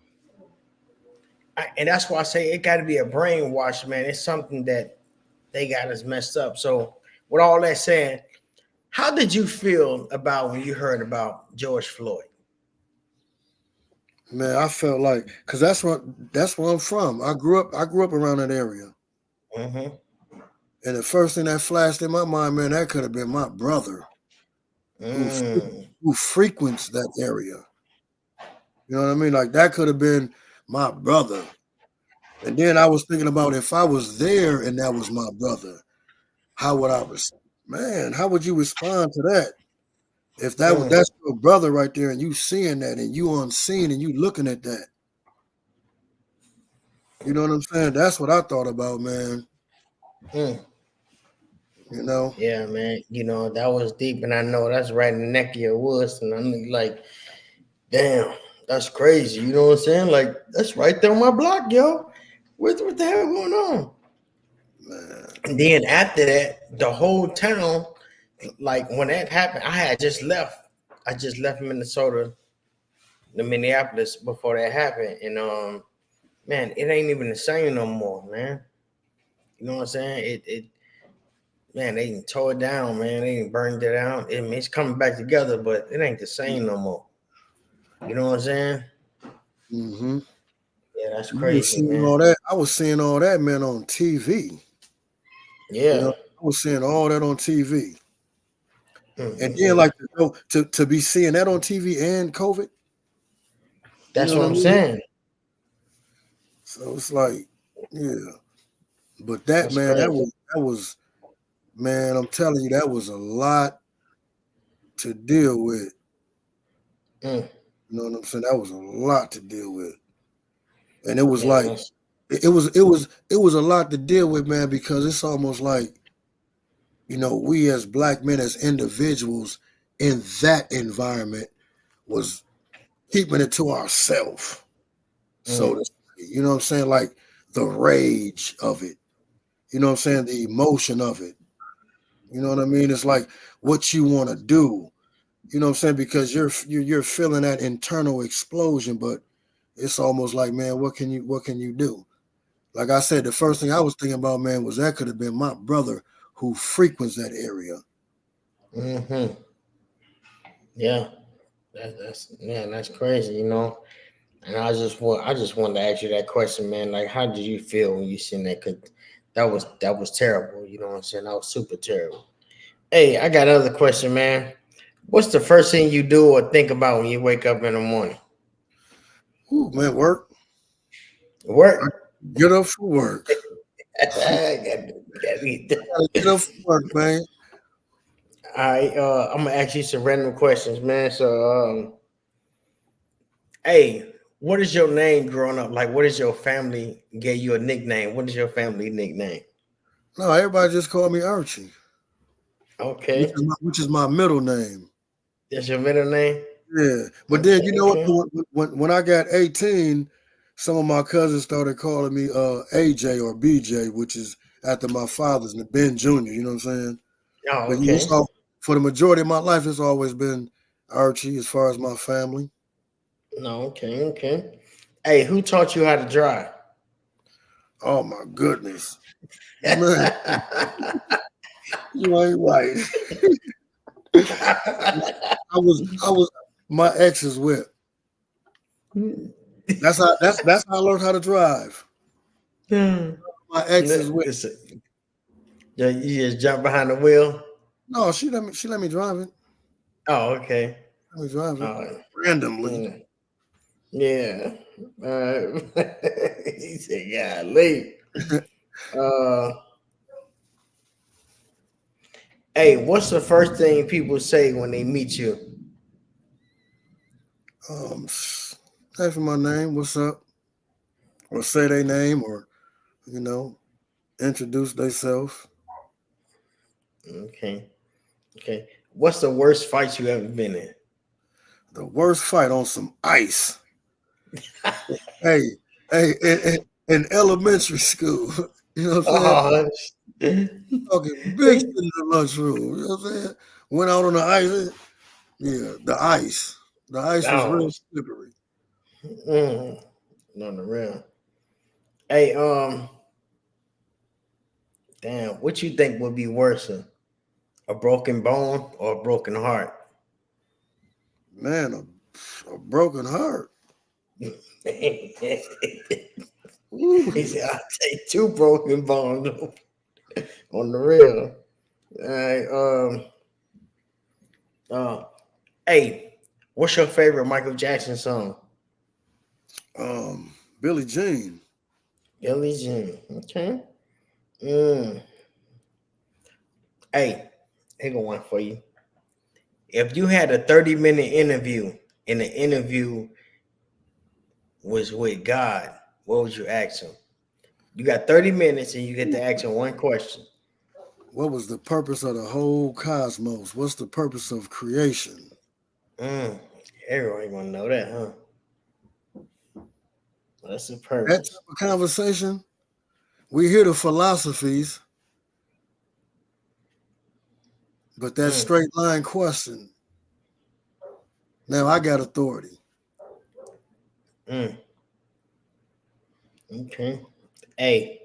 and that's why I say it got to be a brainwash, man. It's something that they got us messed up. So with all that said, how did you feel about when you heard about George Floyd? Man, I felt like, because that's where I'm from. I grew up around that area. And the first thing that flashed in my mind, man, that could have been my brother who frequents that area. You know what I mean? Like, that could have been my brother. And then I was thinking about, if I was there and that was my brother, how would you respond to that? If that's your brother right there and you seeing that and you on scene and you looking at that. You know what I'm saying? That's what I thought about, man. You know? Yeah, man. You know, that was deep, and I know that's right in the neck of your woods. And I'm like, Damn, that's crazy. You know what I'm saying? Like, that's right there on my block, yo. What the hell going on? Man. And then after that, the whole town, like when that happened, I had just left. I just left Minnesota, the Minneapolis before that happened. And man, it ain't even the same no more, man. You know what I'm saying? It man, they done tore it down, man. They done burned it down. It's coming back together, but it ain't the same no more. You know what I'm saying? Mm-hmm. Yeah, that's crazy, man. All that. I was seeing all that, man, on TV. Yeah. You know, I was seeing all that on TV. Mm-hmm. And then, like, to be seeing that on TV and COVID. That's what I'm saying. So it's like, yeah. But that, That's man, crazy. that was, man, I'm telling you, that was a lot to deal with. Mm. You know what I'm saying? That was a lot to deal with. And it was Yeah, like, it was a lot to deal with, man, because it's almost like, you know, we as black men, as individuals in that environment was keeping it to ourselves. So, you know what I'm saying? Like the rage of it, you know what I'm saying? The emotion of it. You know what I mean? It's like what you want to do, you know what I'm saying? Because you're feeling that internal explosion, but it's almost like, man, what can you do? Like I said, the first thing I was thinking about, man, was that could have been my brother who frequents that area. Mm-hmm. Yeah, that's crazy, you know. And I just wanted to ask you that question, man. Like, how did you feel when you seen that? Cause that was terrible. You know what I'm saying? That was super terrible. Hey, I got another question, man. What's the first thing you do or think about when you wake up in the morning? Ooh, man, work. Work. Get up for work. Gotta Get up for work, man. All right, I'm gonna ask you some random questions, man. So, hey, what is your name growing up? Like, what is your family gave you a nickname? What is your family nickname? No, everybody just call me Archie, Okay, which is my middle name. that's your middle name. Yeah, but then you know what? When I got 18, some of my cousins started calling me AJ or BJ, which is after my father's Ben Jr. You know what I'm saying? Oh, But okay. for the majority of my life, it's always been Archie as far as my family. No, okay. Hey, who taught you how to drive? Oh my goodness, man, you ain't right. I was my ex's whip. That's how I learned how to drive. My ex's whip. Yeah, you just jump behind the wheel. No, she let me drive it. Oh, okay. Let me drive it Oh, randomly. yeah. He said, "Yeah, late." Hey, what's the first thing people say when they meet you? Ask for my name. What's up? Or say their name, or you know, introduce themselves. Okay. What's the worst fight you ever been in? The worst fight on some ice. hey, in elementary school. You know what I'm saying? Talking big in the lunchroom. You know what I'm saying? Went out on the ice. Yeah, the ice. The ice was real slippery. On the real. Hey, damn, what you think would be worse, a broken bone or a broken heart? Man, a broken heart. He said, "I'll take 2 broken bones on the real." All right. Hey, what's your favorite Michael Jackson song? Billie Jean. Billie Jean. Okay. Hey, here go one for you. If you had a 30-minute interview and the interview was with God, what would you ask him? You got 30 minutes and you get to ask him one question. What was the purpose of the whole cosmos? What's the purpose of creation? Everyone gonna know that, huh? That's the That purpose. type of conversation, we hear the philosophies, but that straight line question. Now I got authority. Okay. Hey,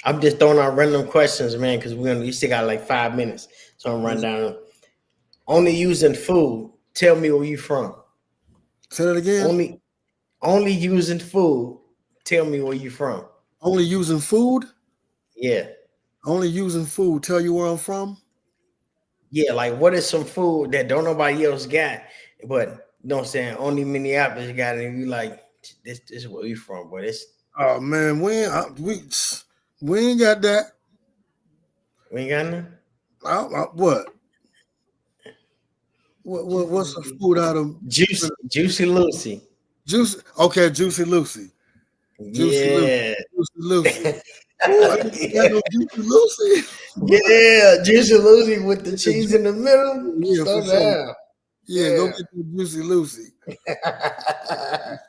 I'm just throwing out random questions, man, because we still got like 5 minutes. So I'm running down. Only using food. Tell me where you from. Say that again. Only using food. Tell me where you from. Only using food. Yeah. Only using food. Tell you where I'm from. Yeah, like what is some food that don't nobody else got, but you know what I'm saying? Only Minneapolis got it, and you like this is where we from, but it's Oh man, we ain't got that. we ain't got none. What? What's the food out of Juicy Lucy. Juicy? Okay, Juicy Lucy. Yeah. Juicy Lucy. Ooh, I didn't got no Juicy Lucy. Yeah, Juicy Lucy with the cheese in the middle. Yeah, Slow for sure. down. Yeah, go get the Juicy Lucy.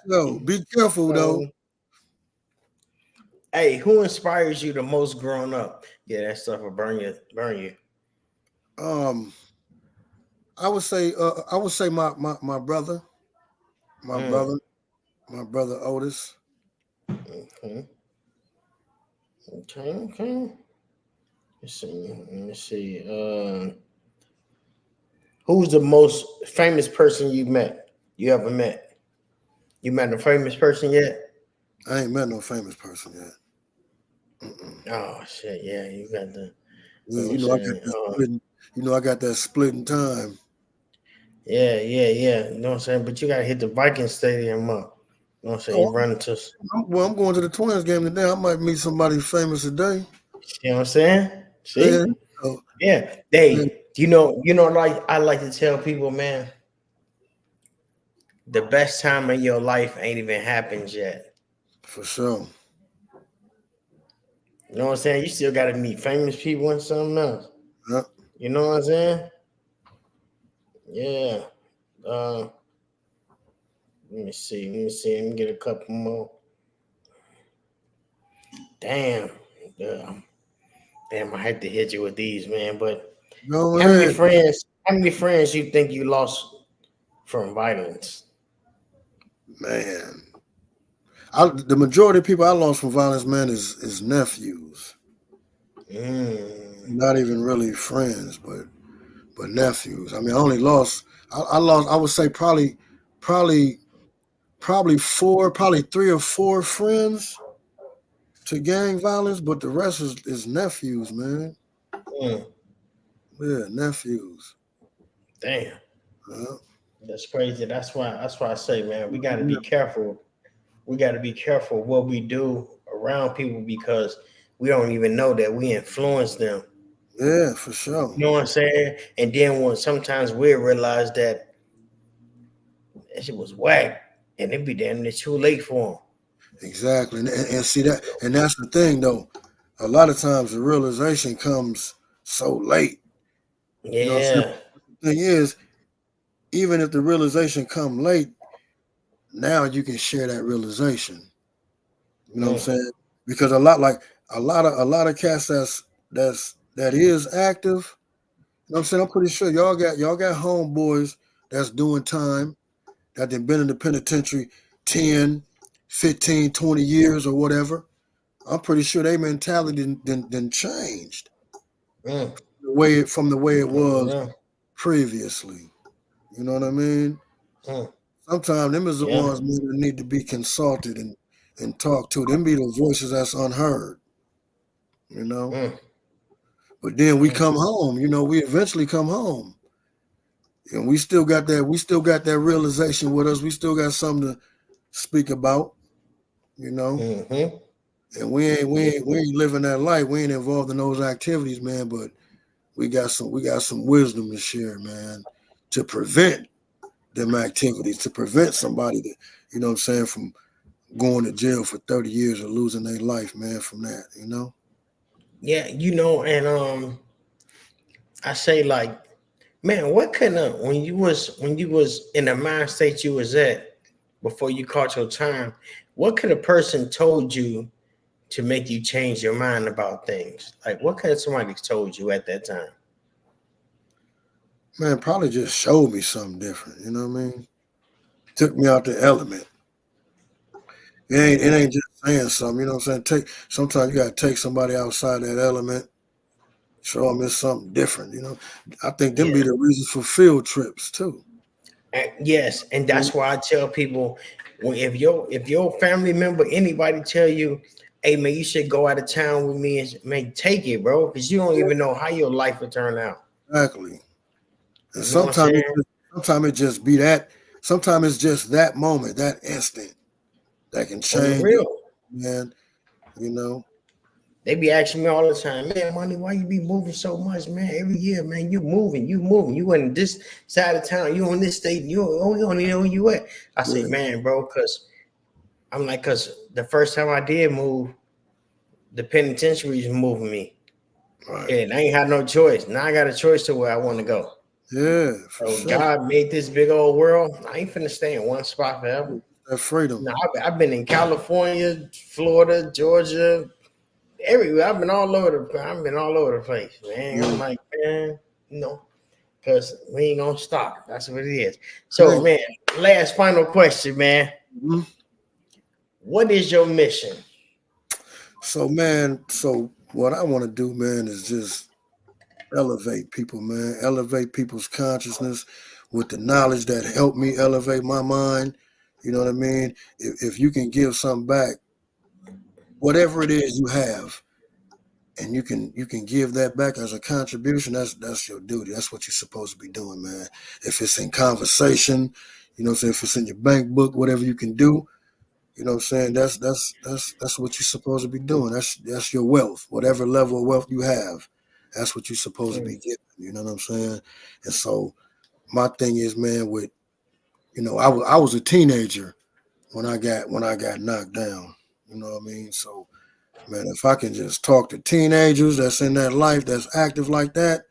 So be careful though. Hey, who inspires you the most growing up? Yeah, that stuff will burn you. I would say my brother, my brother Otis. Okay. Okay. Let me see. Who's the most famous person you ever met? You met a famous person yet? I ain't met no famous person yet. Oh shit! Yeah, you got the. You know, I got that split in time. Yeah. You know what I'm saying? But you gotta hit the Viking Stadium up. You know what I'm saying? You run into. I'm going to the Twins game today. I might meet somebody famous today. You know what I'm saying? See? Yeah. Yeah. Hey, you know, like I like to tell people, man, the best time in your life ain't even happened yet. For sure. You know what I'm saying? You still got to meet famous people and something else. Yeah. You know what I'm saying? Yeah. Let me see. Let me get a couple more. Damn. Damn, I had to hit you with these, man. But Go how ahead. many friends you think you lost from violence? Man. The majority of people I lost from violence, man, is nephews. Not even really friends, but nephews. I mean, I only lost. I lost. I would say probably 3 or 4 friends to gang violence, but the rest is nephews, man. Yeah, nephews. Damn. That's crazy. That's why I say, man, we got to be careful. We got to be careful what we do around people because we don't even know that we influence them. Yeah, for sure. You know what I'm saying? And then when sometimes we realize that shit was whack, and it be damn near too late for them. Exactly, and see that, and that's the thing though. A lot of times the realization comes so late. Yeah. You know what I'm saying? The thing is, even if the realization come late, now you can share that realization. You know what I'm saying? Because a lot of cats that is active. You know what I'm saying? I'm pretty sure y'all got homeboys that's doing time that they've been in the penitentiary 10, 15, 20 years or whatever. I'm pretty sure their mentality didn't changed from the way it was previously. You know what I mean? Sometimes them is the ones that need to be consulted and talked to. Them be the voices that's unheard. You know? But then we come home, you know, we eventually come home. And we still got that realization with us. We still got something to speak about, you know. And we ain't living that life. We ain't involved in those activities, man. But we got some wisdom to share, man, to prevent them activities, to prevent somebody that, you know what I'm saying, from going to jail for 30 years or losing their life, man, from that, you know. Yeah, you know, and I say like Man, what kind of when you was in the mind state you was at before you caught your time, what could a person told you to make you change your mind about things? Like what could somebody told you at that time? Man, probably just showed me something different. You know what I mean? Took me out the element. It ain't just saying something. You know what I'm saying? Sometimes you gotta take somebody outside that element, show them it's something different. You know, I think them Yeah. be the reasons for field trips too. Yes, and that's why I tell people if your family member anybody tell you, hey man, you should go out of town with me and man, take it, bro, because you don't even know how your life will turn out. Exactly. And You know what I'm saying? sometimes it just be that. Sometimes it's just that moment, that instant that can On the change it, real. man. You know, They be asking me all the time, man, money, why you be moving so much, man? Every year, man, you moving. You in this side of town, you on this state, you don't even know where you at. I say, yeah, man, bro, cause the first time I did move, the penitentiary is moving me. right. And I ain't had no choice. Now I got a choice to where I want to go. Yeah, for So sure. God made this big old world. I ain't finna stay in one spot forever. That freedom. Now I've been in California, Florida, Georgia, everywhere. I've been all over the place, man. I'm like, man, because we ain't gonna stop. That's what it is. So, man, last final question, man. Mm-hmm. What is your mission? So, man, what I want to do, man, is just elevate people, man. Elevate people's consciousness with the knowledge that helped me elevate my mind. You know what I mean? If you can give something back, whatever it is you have, and you can give that back as a contribution, that's your duty. That's what you're supposed to be doing, man. If it's in conversation, you know what I'm saying, if it's in your bank book, whatever you can do, you know what I'm saying, that's what you're supposed to be doing. That's your wealth. Whatever level of wealth you have, that's what you're supposed to be giving. You know what I'm saying? And so my thing is, man, with I was a teenager when I got knocked down. You know what I mean? So man, if I can just talk to teenagers that's in that life, that's active like that,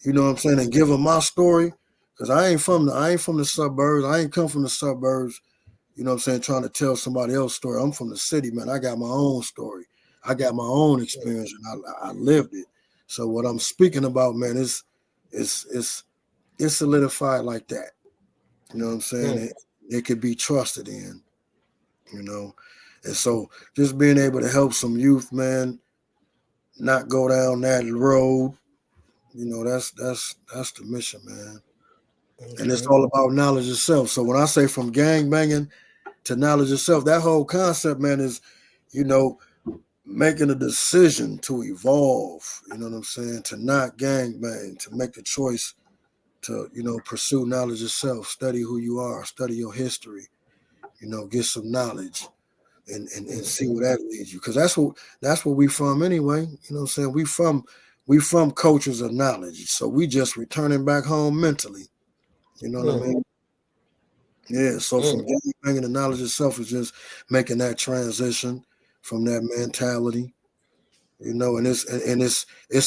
you know what I'm saying, and give them my story, because I ain't from the suburbs. I ain't come from the suburbs. You know what I'm saying, trying to tell somebody else's story. I'm from the city, man. I got my own story. I got my own experience, and I lived it. So what I'm speaking about, man, is solidified like that. You know what I'm saying? It could be trusted in. You know, and so just being able to help some youth, man, not go down that road, you know, that's the mission, man. And it's all about knowledge itself. So when I say from gang banging to knowledge itself, that whole concept, man, is, you know, making a decision to evolve, you know what I'm saying, to not gang bang, to make the choice to, you know, pursue knowledge itself, study who you are, study your history, you know, get some knowledge. And see where that leads you, because that's what we from anyway. You know what I'm saying? We from cultures of knowledge, so we just returning back home mentally. You know what I mean? Yeah. So from gang banging to knowledge itself is just making that transition from that mentality. You know, and it's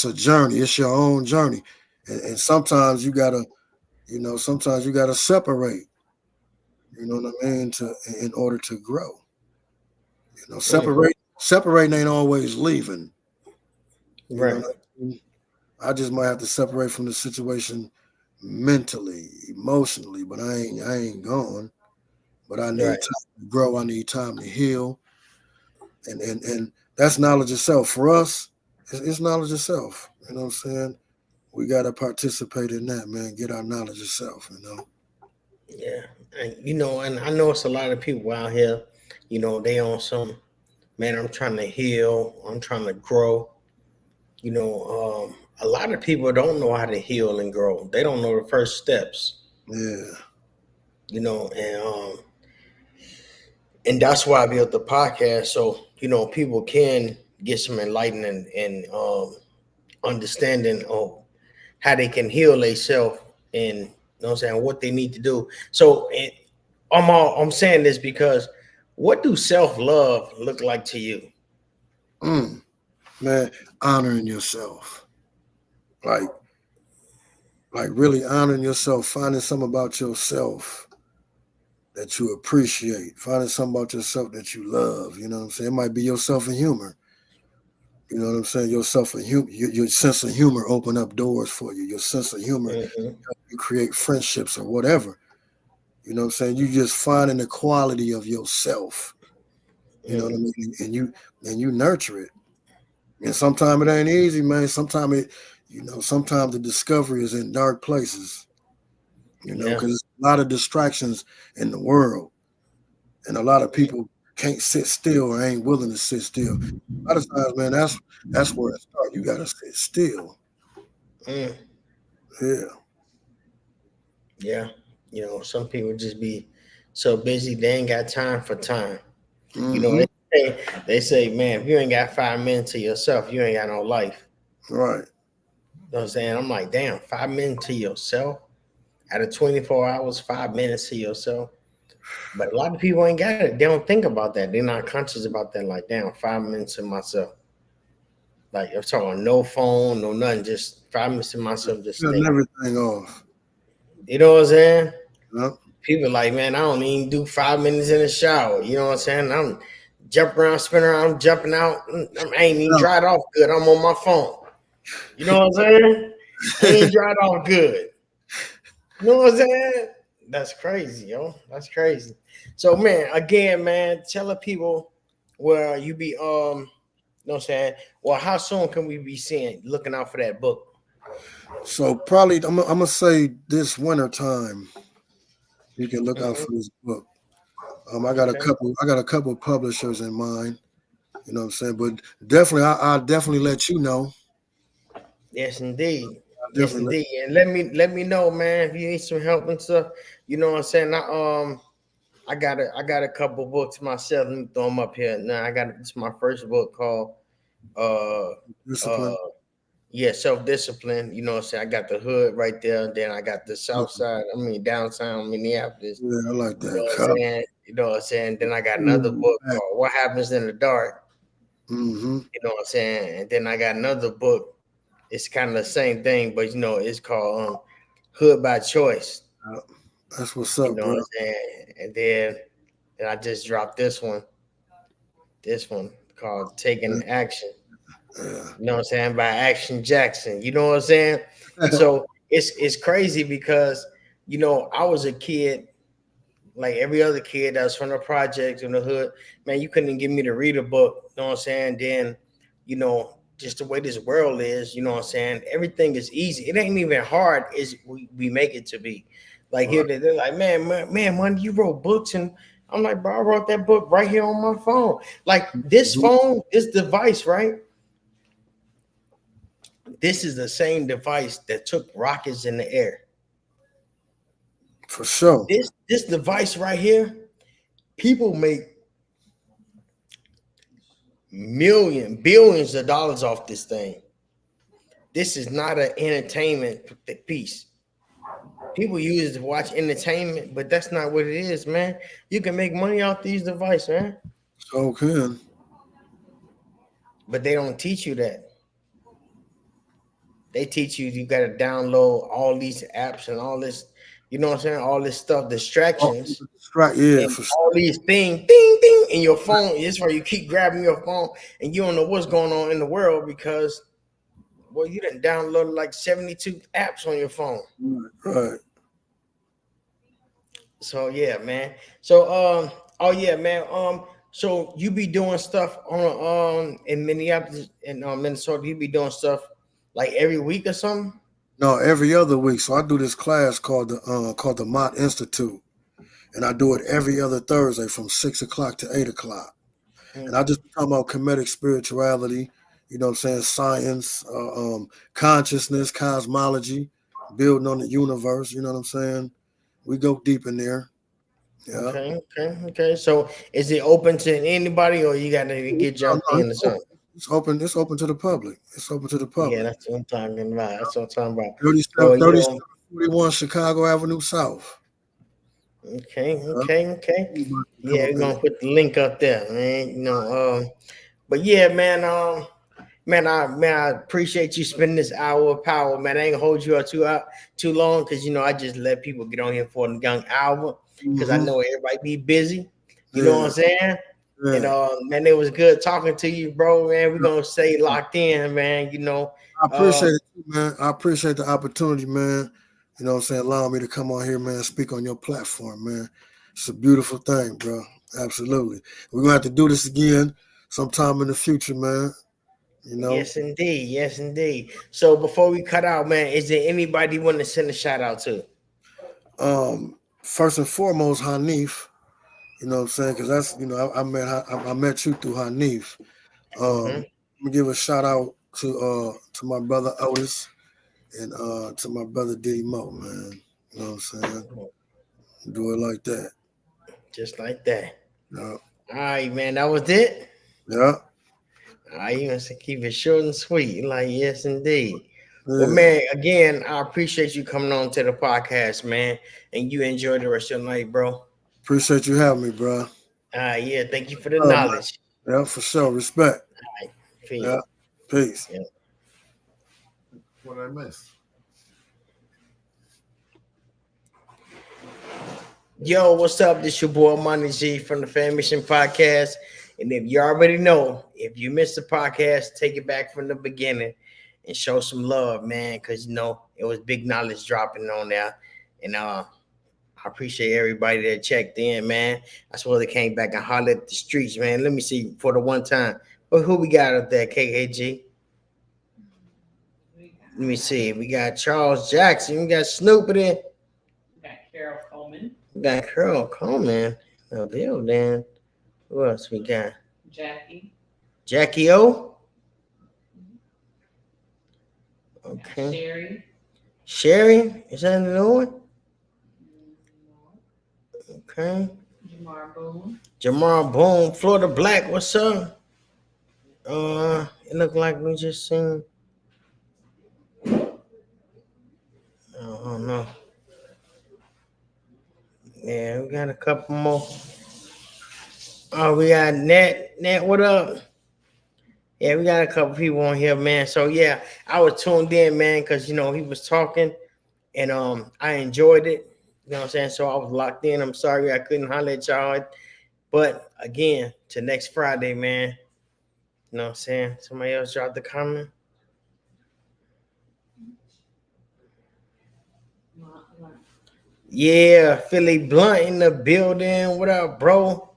a journey. It's your own journey, and sometimes you gotta, sometimes you gotta separate. You know what I mean? In order to grow. You know, separating ain't always leaving. You know Right. what I mean? I just might have to separate from the situation mentally, emotionally, but I ain't gone. But I need Right. time to grow. I need time to heal, and that's knowledge itself. For us, it's knowledge itself. You know what I'm saying? We got to participate in that, man. Get our knowledge itself. You know. Yeah. And I know it's a lot of people out here, they on some, man, I'm trying to heal, I'm trying to grow. A lot of people don't know how to heal and grow. They don't know the first steps, Yeah. And that's why I built the podcast. So, people can get some enlightenment and understanding of how they can heal themselves and what I'm saying, what they need to do. So I'm saying this because what do self-love look like to you? Man, honoring yourself. Like like really honoring yourself, finding something about yourself that you appreciate, finding something about yourself that you love. You know what I'm saying? It might be your sense of humor. You know what I'm saying? Your sense of humor, your sense of humor open up doors for you. Your sense of humor, you create friendships or whatever. You know what I'm saying? You just finding the quality of yourself. You know what I mean? And you nurture it. And sometimes it ain't easy, man. Sometimes sometimes the discovery is in dark places. You know, because there's a lot of distractions in the world, and a lot of people can't sit still or ain't willing to sit still. A lot of times, man, that's where it starts. You gotta sit still. Yeah. Yeah. You know, some people just be so busy they ain't got time for time. You know, they say, man, if you ain't got 5 minutes to yourself, you ain't got no life. Right. You know what I'm saying? I'm like, damn, 5 minutes to yourself out of 24 hours, 5 minutes to yourself. But a lot of people ain't got it. They don't think about that. They're not conscious about that. Like, damn, 5 minutes to myself. Like, I'm talking no phone, no nothing, just 5 minutes to myself, just Turn everything off. You know what I'm saying? Yep. People like, man, I don't even do 5 minutes in the shower. You know what I'm saying? I'm jumping around, spinning around, I'm jumping out. I ain't even dried off good. I'm on my phone. You know what I'm saying? I ain't dried off good. You know what I'm saying? That's crazy, yo. That's crazy. So, man, again, man, tell the people where you be, you know what I'm saying? Well, how soon can we be looking out for that book? So probably I'm gonna say this winter time. You can look out for this book. I got a couple publishers in mind. You know what I'm saying? But definitely, I'll definitely let you know. Yes, indeed. Yes, indeed. And let me know, man, if you need some help and stuff. You know what I'm saying? I got a couple books myself. Let me throw them up here. Now it's my first book called Discipline. Self-Discipline. You know what I'm saying? I got the hood right there. Then I got the south side. Downtown Minneapolis. Yeah, I like that. You know what I'm saying? You know what I'm saying? Then I got another book called What Happens in the Dark. Mm-hmm. You know what I'm saying? And then I got another book. It's kind of the same thing, but it's called Hood by Choice. That's what's up, bro. What I'm saying? And then I just dropped this one called Taking Action. Yeah. You know what I'm saying? By Action Jackson. You know what I'm saying? So it's crazy because, I was a kid, like every other kid that was from the projects in the hood. Man, you couldn't give me to read a book. You know what I'm saying? Then, just the way this world is, you know what I'm saying? Everything is easy. It ain't even hard as we make it to be. Like here, they're like, man, when you wrote books, and I'm like, bro, I wrote that book right here on my phone. Like this phone, this device, right? This is the same device that took rockets in the air. For sure. This device right here, people make billions of dollars off this thing. This is not an entertainment piece. People use it to watch entertainment, but that's not what it is, man. You can make money off these devices, man. So can. But they don't teach you that. They teach you got to download all these apps and all this, you know what I'm saying? All this stuff, distractions. Yeah, for sure. All these things, ding, ding, in your phone. It's where you keep grabbing your phone and you don't know what's going on in the world because, well, you done downloaded like 72 apps on your phone. Right. So yeah, man. So so you be doing stuff on in Minneapolis and Minnesota. You be doing stuff like every week or something? No, every other week. So I do this class called the Mott Institute, and I do it every other Thursday from 6 o'clock to 8 o'clock. And I just talk about comedic spirituality. You know what I'm saying? Science, consciousness, cosmology, building on the universe. You know what I'm saying? We go deep in there. Yeah. Okay. So is it open to anybody, or you got to get jumped in or something? It's open to the public. Yeah, that's what I'm talking about. 3741 Chicago Avenue South. Okay. Yeah, we're gonna put the link up there, man. But yeah, man. Man, I appreciate you spending this hour of power, man. I ain't gonna hold you up too long because I just let people get on here for a young hour because I know everybody be busy. You know what I'm saying? Yeah. And man, it was good talking to you, bro. Man, we're gonna stay locked in, man. I appreciate it, man. I appreciate the opportunity, man. You know what I'm saying? Allowing me to come on here, man, speak on your platform, man. It's a beautiful thing, bro. Absolutely. We're gonna have to do this again sometime in the future, man. Yes, indeed. Yes, indeed. So before we cut out, man, is there anybody you want to send a shout out to? First and foremost, Hanif. You know what I'm saying? Because that's I met you through Hanif. Let me give a shout out to my brother Otis and to my brother Diddy Mo, man. You know what I'm saying? Do it like that. Just like that. Yeah. All right, man. That was it. Yeah. You want to keep it short and sweet. Like, yes, indeed. Yeah. Well, man, again, I appreciate you coming on to the podcast, man. And you enjoy the rest of your night, bro. Appreciate you having me, bro. Yeah, thank you for the knowledge. Man. Yeah, for sure. Respect. All right. Peace. Yeah. Peace. Yeah. What did I miss? Yo, what's up? This your boy Money G from the Fammission Podcast. And if you already know, if you missed the podcast, take it back from the beginning and show some love, man, because it was big knowledge dropping on there. And I appreciate everybody that checked in, man. I swear they came back and hollered at the streets, man. Let me see for the one time. Well, who we got up there, KKG? Let me see. We got Charles Jackson. We got Snoop in there. We got Carol Coleman. We got Carol Coleman. Oh, deal, then. Who else we got? Jackie O. Okay. Sherry. Is that the new one? Okay. Jamar Boone. Florida Black. What's up? It looked like we just seen. Oh no. Yeah, we got a couple more. Oh, we got Nat. Nat, what up? Yeah, we got a couple people on here, man. So yeah, I was tuned in, man, because he was talking, and I enjoyed it. You know what I'm saying? So I was locked in. I'm sorry I couldn't holler at y'all, but again, to next Friday, man. You know what I'm saying? Somebody else dropped the comment. Yeah, Philly Blunt in the building. What up, bro?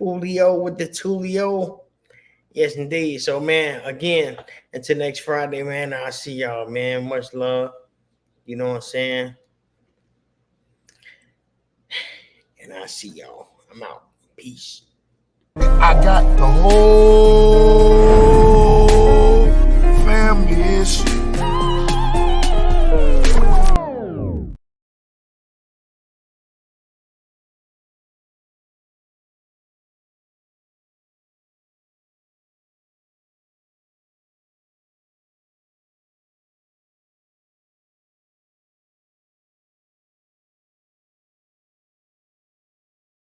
Fulio with the Tulio. Yes, indeed. So, man, again, until next Friday, man, I'll see y'all, man. Much love. You know what I'm saying? And I'll see y'all. I'm out. Peace. I got the whole